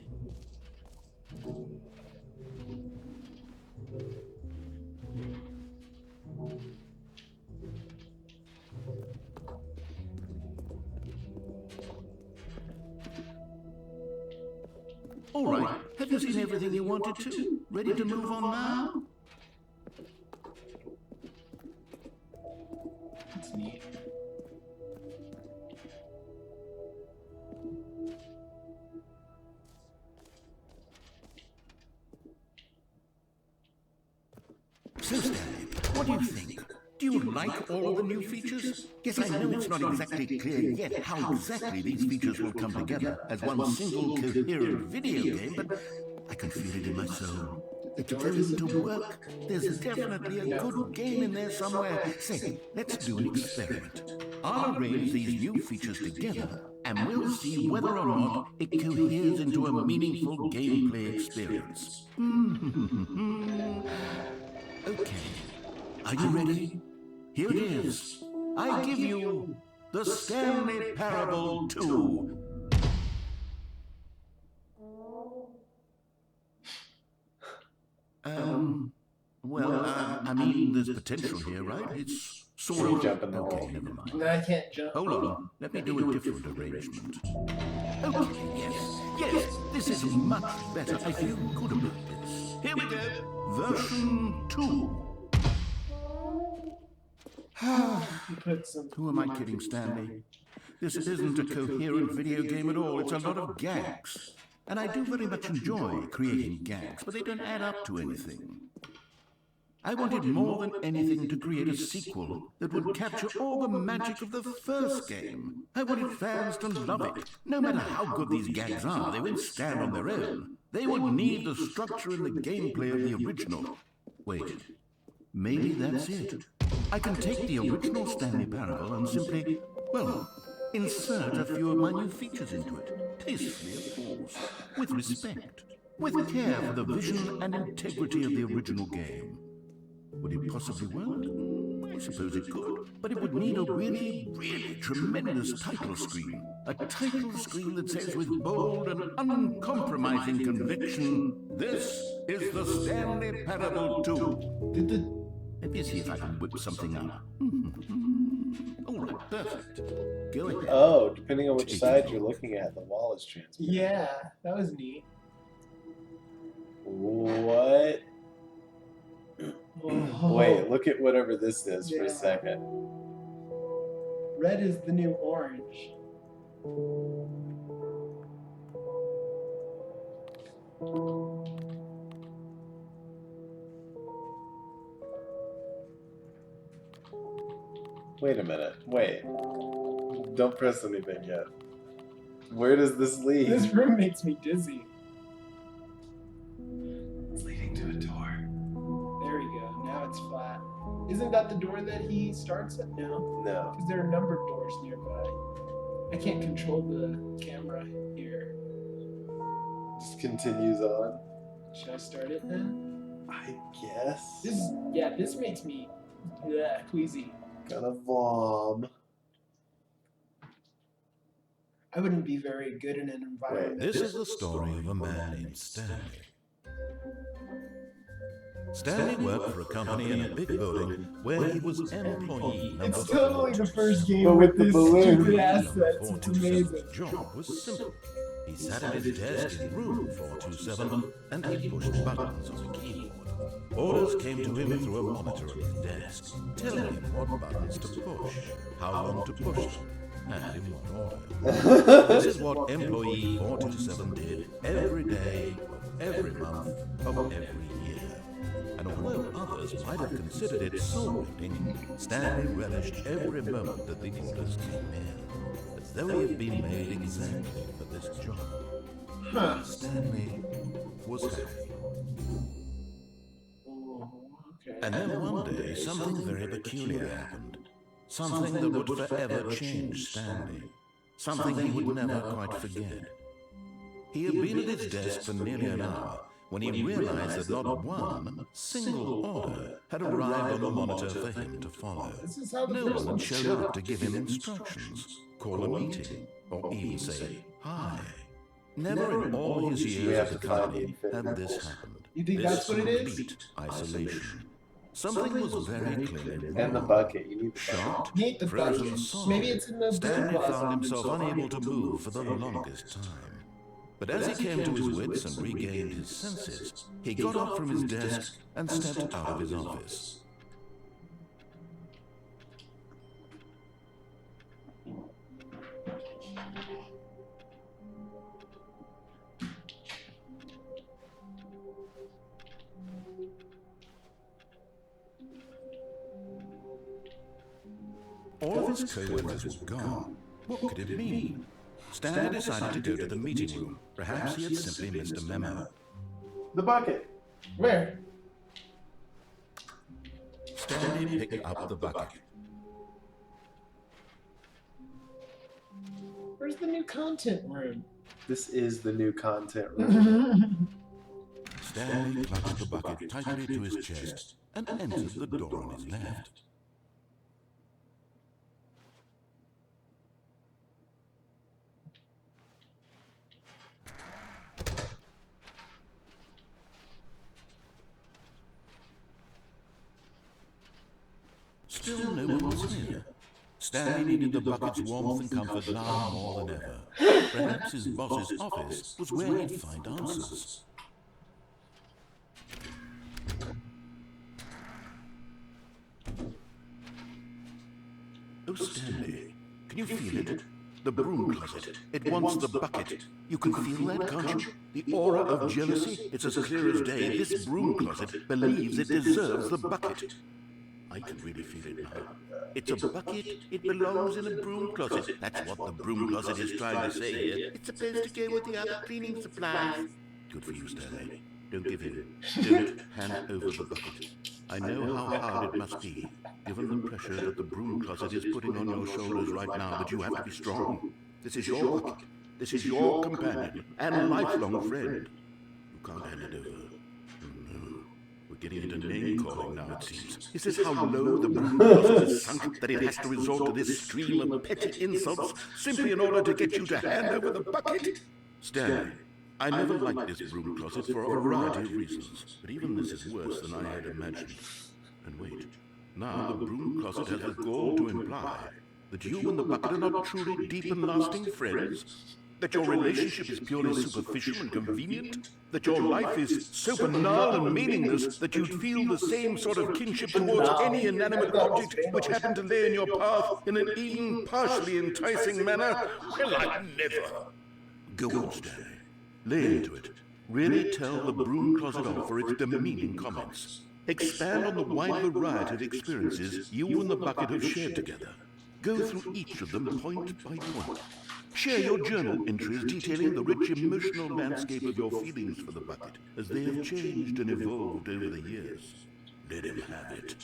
All right. Have you seen everything you wanted to? Ready to move on now? That's neat. So, Stanley, what do you think? Do you like all the new features? Yes, I know it's not exactly clear yet how exactly these features will come together as one single coherent video game, but I can feel it in my soul. It's going to work. There's definitely a good game in there somewhere. Say, let's do an experiment. I'll arrange these new features together, and we'll see whether or not it coheres into a meaningful gameplay experience. Okay. Are you ready? Here it is. I give you the Stanley Parable 2. Well, I mean, there's potential here, right? It's sort of... Jump in the Okay, hole. never mind. No, I can't jump. Hold on. Let me do a different arrangement. Okay, yes, this is much better. I feel good about this. Here we go. Version 2. You put some. Who am I kidding, Stanley? This isn't a coherent video game at all. It's a lot of gags. And I do very much enjoy creating gags, but they don't add up to anything. I wanted more than anything to create a sequel that would capture all the magic of the first game. I wanted fans to love it. No matter how good these gags are, they won't stand on their own. They would need the structure and the gameplay of the original. Wait, maybe that's it. I can take the original Stanley Parable and simply, well, insert a few of my new features into it. Tastefully, of course. With respect. With care for the vision and integrity of the original game. Would it possibly work? I suppose it could. But it would need a really, really tremendous title screen. A title screen that says with bold and uncompromising conviction, "This is the Stanley Parable 2. Did the Let me see if I can whip something up. All right, perfect. Go ahead. Oh, depending on which side you're looking at, the wall is transparent. Yeah, that was neat. What? Whoa. Wait, look at whatever this is for Yeah. a second. Red is the new orange. Wait a minute. Wait. Don't press anything yet. Where does this lead? This room makes me dizzy. It's leading to a door. There we go. Now it's flat. Isn't that the door that he starts at now? No. Because there are numbered doors nearby. I can't control the camera here. Just continues on. Should I start it then? I guess. This makes me queasy. Gonna vom. I wouldn't be very good in an environment. This is the story of a man named Stanley. Stanley worked for a company in a big building where he was employee number It's totally the 427. first game But with with the these balloon. stupid assets. It's amazing. His job was simple. He sat at his desk in room 427 and he pushed buttons on the keyboard. Orders came to him through a monitor at his desk, telling him what buttons to push, how long to push them, and in what order. This is what employee 427 did every day, of every month, of every year. And although others might have considered it soul-rending, Stanley relished every moment that the orders came in, as though he had been made exactly for this job. Huh. Stanley was happy. Okay. And then one day, something very peculiar happened. Something that would forever change Stanley. Something he would never quite forget. He had been at his desk for nearly an hour when he realized that not one single order had arrived on the monitor for him to follow. This is how the No first one one had showed up to give him instructions, call a meeting, or even say hi. Never in all his We years have at the to find company the had infinite this balls. happened. You think This that's what it is? complete isolation. Something was very clearly And the wrong. bucket. You need the bucket. Shocked, Need the frozen bucket. solid, Maybe it's in the Stanley book found closet. himself unable to move for the longest time. But as he came to his wits and regained his senses, he got up from his desk and stepped out of his office. All of his co-workers were gone. What could it mean? Stanley decided to go to the meeting room. Perhaps he had simply missed a memo. The bucket. Where? Stanley picked up the bucket. Where's the new content room? This is the new content room. Stanley clutched the bucket tightly to his chest and entered the door on his left. Still no one was here. Stanley needed the bucket's warmth and comfort now more than ever. Perhaps his boss's office was where he'd find answers. Oh, Stanley, can you feel it? The broom closet. It wants the bucket. You can feel that, can't you? The aura of jealousy. It's as clear as day. This broom closet believes it deserves the bucket. I can really feel it now. It's a bucket. It belongs in a broom closet. That's what the broom closet is trying to say here. It's supposed to go with the other cleaning supplies. Good for you, Stanley. Don't give in. Don't hand over the bucket. I know how hard it must be, given the pressure that the broom closet is putting on your shoulders right now, but you have to be strong. This is your bucket. This is your companion and lifelong friend. You can't hand it over. Oh, no. We're getting into name-calling now, it seems. Is this how low the broom closet is sunk, that it has to resort to this stream of petty insults simply in order to get you to hand over the bucket? Stanley, I never liked this broom closet for a variety of reasons, but even this is worse than I had imagined. And wait, now the broom closet has the gall to imply that you and the bucket are not truly deep and lasting friends. That your relationship is purely superficial and convenient? That your life is so banal and meaningless that you'd feel the same sort of kinship towards any inanimate object which happened to lay in your path in an even partially enticing manner? Well, I'd never. Go on, Stanley. Lay into it. Really tell the broom closet off for its demeaning comments. Expand on the wide variety of experiences you and the bucket have shared together. Go through each of them point by point. Share your journal entries detailing the rich emotional landscape of your feelings for the bucket as they have changed and evolved over the years. Let him have it.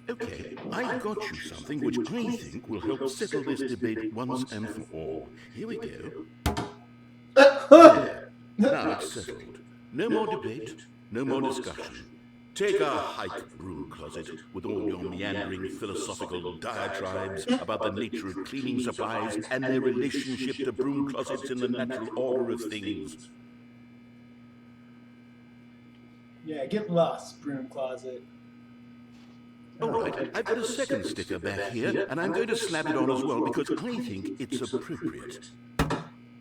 Okay, I've got you something which I think will help settle this debate once and for all. Here we go. There. Now it's settled. No more debate, no more discussion. Take a hike, broom closet, with all your meandering philosophical diatribes about the nature of cleaning supplies and their relationship to broom closets in the natural order of things. Yeah, get lost, broom closet. All right, I've got a second sticker back here, and I'm going to slap it on as well because I think it's appropriate.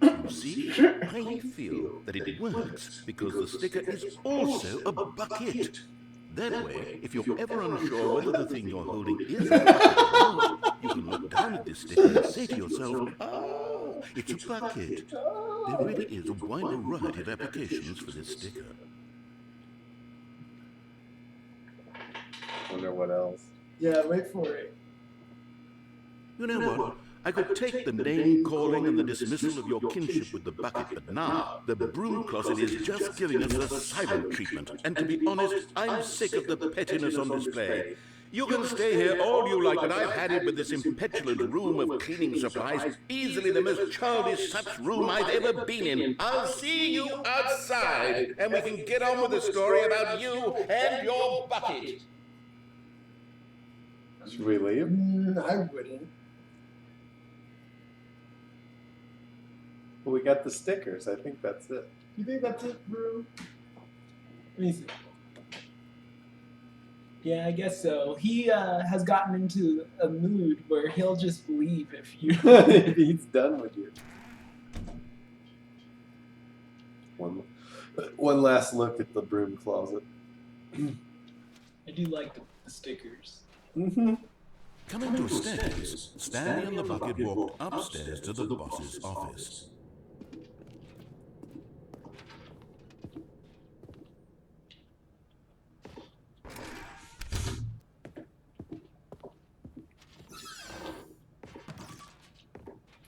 You see, I feel that it works because the sticker is also a bucket. That way, if you're ever unsure whether the thing you're holding is a bucket or not, you can look down at this sticker and say to yourself, oh, it's a bucket. There really is a wide variety of applications for this sticker. Wonder what else. Yeah, wait for it. You know what? I could take the name-calling and the dismissal of your kinship with the bucket, but now the broom closet is just giving us the silent treatment. And to be honest, I'm sick of the pettiness on display. You can stay here all you like, but I've had it with this impetulant room of cleaning supplies, easily the most childish such room I've ever been in. I'll see you outside, and we can get on with the story about you and your bucket. Should we leave? I wouldn't. Well, we got the stickers. I think that's it. You think that's it, bro? Let me see. Yeah, I guess so. He has gotten into a mood where he'll just leave if you. If he's done with you. One last look at the broom closet. I do like the stickers. Mm-hmm. Coming to a staircase, Stanley and the bucket walked upstairs to the boss's office.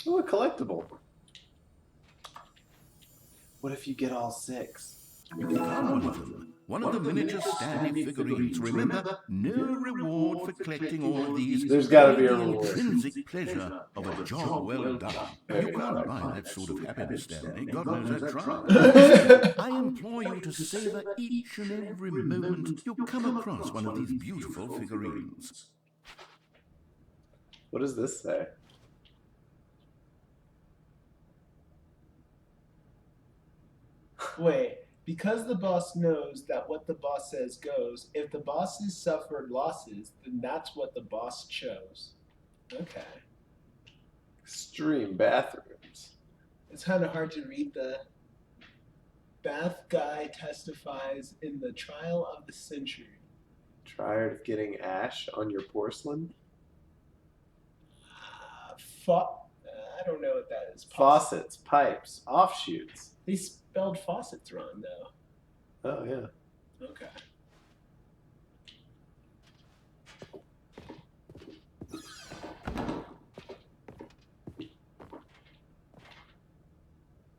Oh, a collectible. What if you get all 6? You can have one of them. One of the miniature Stanley figurines. Remember, no reward for collecting all of these. There's gotta be a only the reward. intrinsic pleasure of a job well done. You can't buy that sort of happiness, Stanley. God knows I've tried. I implore you to savor each and every moment you come across one of these beautiful figurines. What does this say? Wait, because the boss knows that what the boss says goes, if the bosses suffered losses, then that's what the boss chose. Okay. Extreme bathrooms. It's kind of hard to read the bath guy testifies in the trial of the century. Tired of getting ash on your porcelain? I don't know what that is. Faucets, pipes, offshoots. They spelled faucets wrong, though. Oh, yeah. Okay.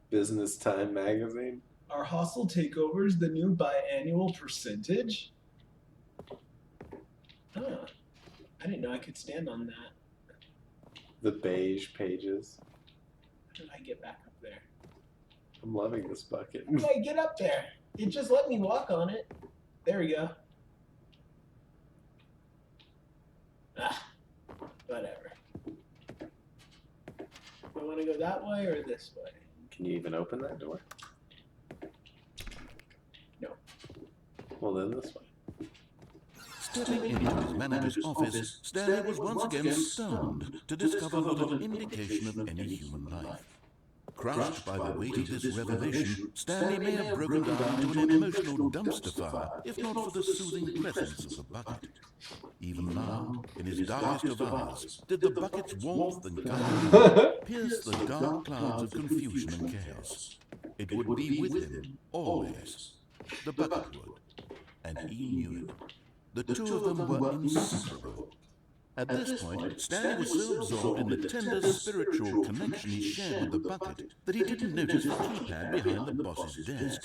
Business Time magazine. Are hostile takeovers the new biannual percentage? Huh. I didn't know I could stand on that. The beige pages. How did I get back up there? I'm loving this bucket. How did I get up there? It just let me walk on it. There we go. Ah, whatever. Do I want to go that way or this way? Can you even open that door? No. Well, then this way. Stepping into his manager's office, Stanley was once again stunned to discover not an indication of any human life. Crushed by the weight of this revelation, Stanley may have broken down into an emotional dumpster fire, if not for the soothing presence of the bucket. Even now, in his darkest of hours, did the bucket's warmth and guidance pierce the dark clouds of confusion and chaos. It would be with him, always. The bucket would. And he knew it. The two of them were inseparable. At this point, Stanley was so absorbed in the tender spiritual connection he shared with the bucket that he didn't notice the keypad behind the boss's desk.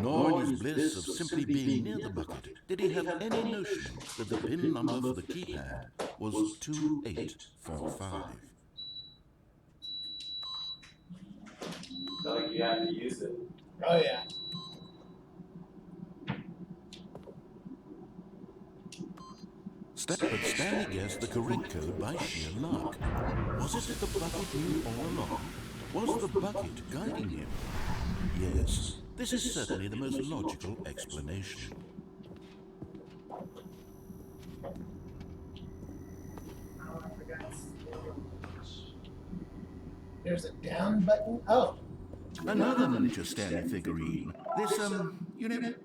Nor in his bliss of simply being near the bucket did he have any notion that the pin number for the keypad was 2845. So you have to use it. Oh yeah. But Stanley guessed the correct code by sheer luck. Was it that the bucket knew all along? Was the bucket guiding him? Yes, this is certainly the most logical explanation. There's a down button. Oh. Another miniature Stanley figurine. This,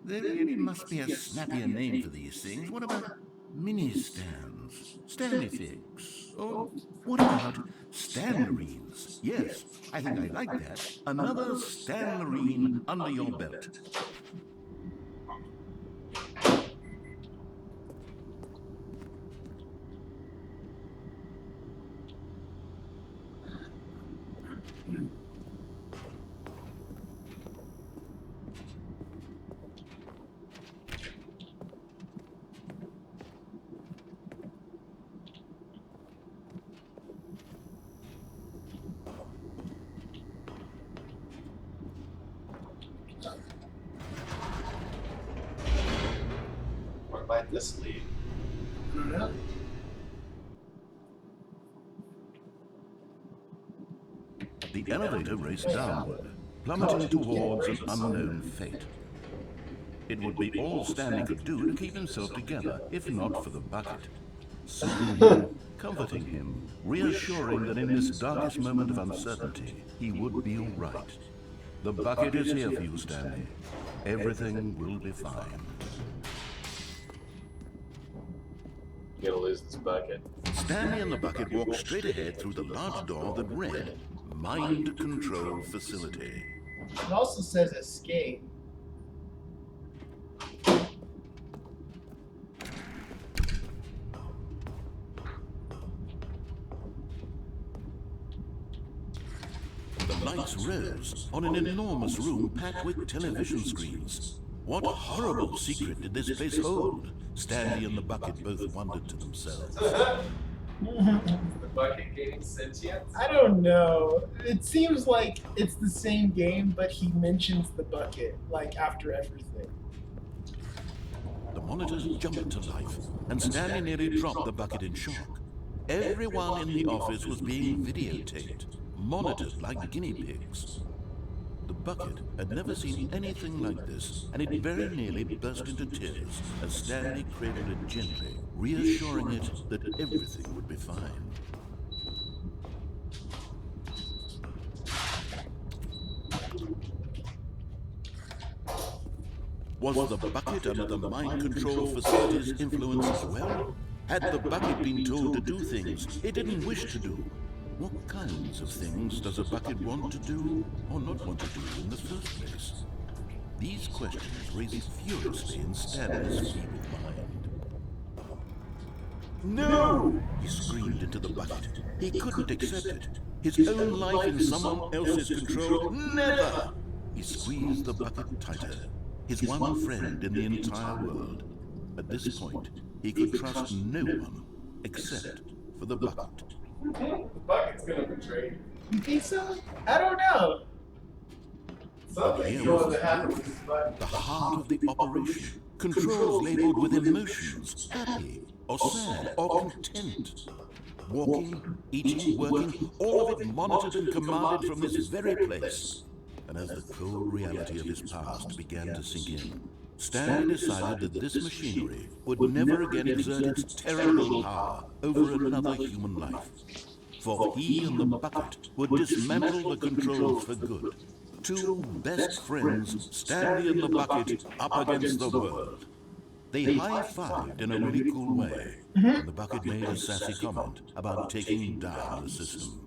there really must be a snappier name for these things. What about mini stands? Stanley figs? Or what about Stanlerines? Yes, I think I like that. Another Stanlerine under your belt. Where might this lead? I don't know. The elevator raced downward, plummeting towards an unknown fate. It would be all Stanley could do to keep himself together, if not for the bucket. Soothing, comforting him, reassuring that in this darkest moment of uncertainty, he would be all right. The bucket is here for you, Stanley. Everything will be fine. You gotta lose this bucket. Stanley and the bucket walked straight ahead through the large door that read, Mind Control Facility. It also says escape. The lights rose on an enormous room packed with television screens. What horrible secret did this place hold? Stanley and the bucket both wondered to themselves. The bucket gaining sentience? I don't know. It seems like it's the same game, but he mentions the bucket, like, after everything. The monitors jumped to life, and Stanley nearly dropped the bucket in shock. Everyone in the office was being videotaped, monitored like guinea pigs. The bucket had never seen anything like this, and it very nearly burst into tears as Stanley cradled it gently, reassuring it that everything would be fine. Was the bucket under the mind control facility's influence as well? Had the bucket been told to do things it didn't wish to do? What kinds of things does a bucket want to do or not want to do in the first place? These questions raised furiously in Stanley's feeble mind. No! He screamed into the bucket. He couldn't accept it. His own life in someone else's control. Never! He squeezed the bucket tighter. His one friend in the entire world. At this point, he could trust no one except for the bucket. The bucket's gonna betray you. You think so? I don't know. Something's going to happen with this bucket. The heart of the operation. Controls labeled with emotions, happy or sad or content. Walking, eating, working, all of it monitored and commanded from this very place. And as the cold reality of his past began to sink in, Stanley decided that this machinery would never again exert its terrible power over another human life. For he and the bucket would dismantle the controls for good. Two best friends, Stanley and the bucket, up against the world. They high-fived in a really cool way, and the bucket made a sassy comment about taking down the system.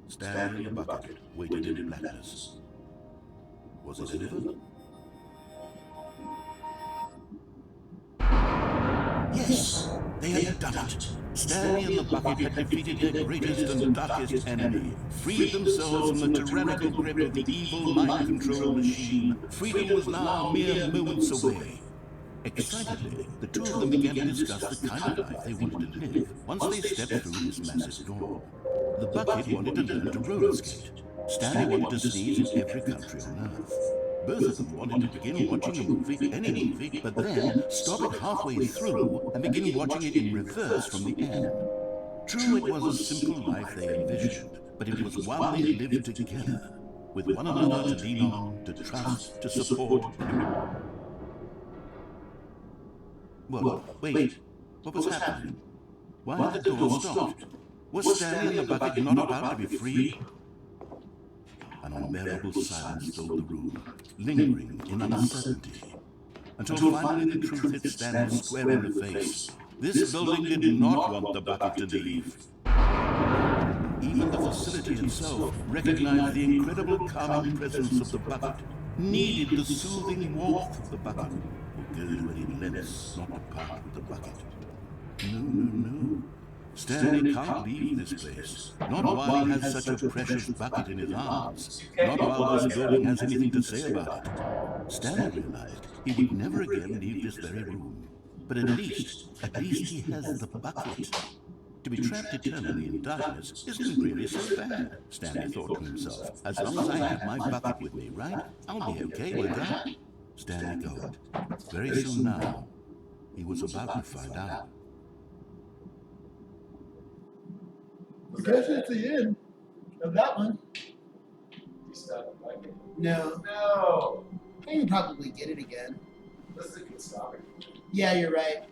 Stanley and the bucket waited in blackness. Was it delivered? Yes, they had done it. Stanley and the bucket had defeated their greatest and darkest enemy, freed themselves from the tyrannical grip of the evil mind control machine. Freedom was now mere moments away. Excitedly, the two of them began to discuss the kind of life they wanted to live once they stepped through this massive door. The bucket wanted to learn to roller skate. Stanley wanted to sneeze in every country on Earth. Both of them wanted to begin watching a movie, any movie, but then stop it halfway through and begin watching it in reverse from the end. True, it was a simple life they envisioned, but it was one they lived together, with one another to lean on, to trust, to support. Whoa, wait, what was happening? Why had the door stopped? Was Stanley and the bucket not about to be freed? An unbearable silence filled the room, lingering in uncertainty, until finally the truth hit Stanley square in the face. This building did not want the bucket to leave. Even the facility itself recognized the incredible calming presence of the bucket, needed the soothing warmth of the bucket, would go to any lengths not to part with the bucket. No. Stanley can't leave this place, not while he has such a precious bucket in his arms, not while this building has anything to say about it. Stanley realized he would never again leave this very room, but at least he has the bucket. To be trapped eternally in darkness isn't really so bad, Stanley thought to himself. As long as I have my bucket with me, right? I'll be okay, won't I? Stanley thought. Very soon now, he was about to find out. I guess that's the end of that one. No. No. I can probably get it again. This is a good stopping. Yeah, you're right.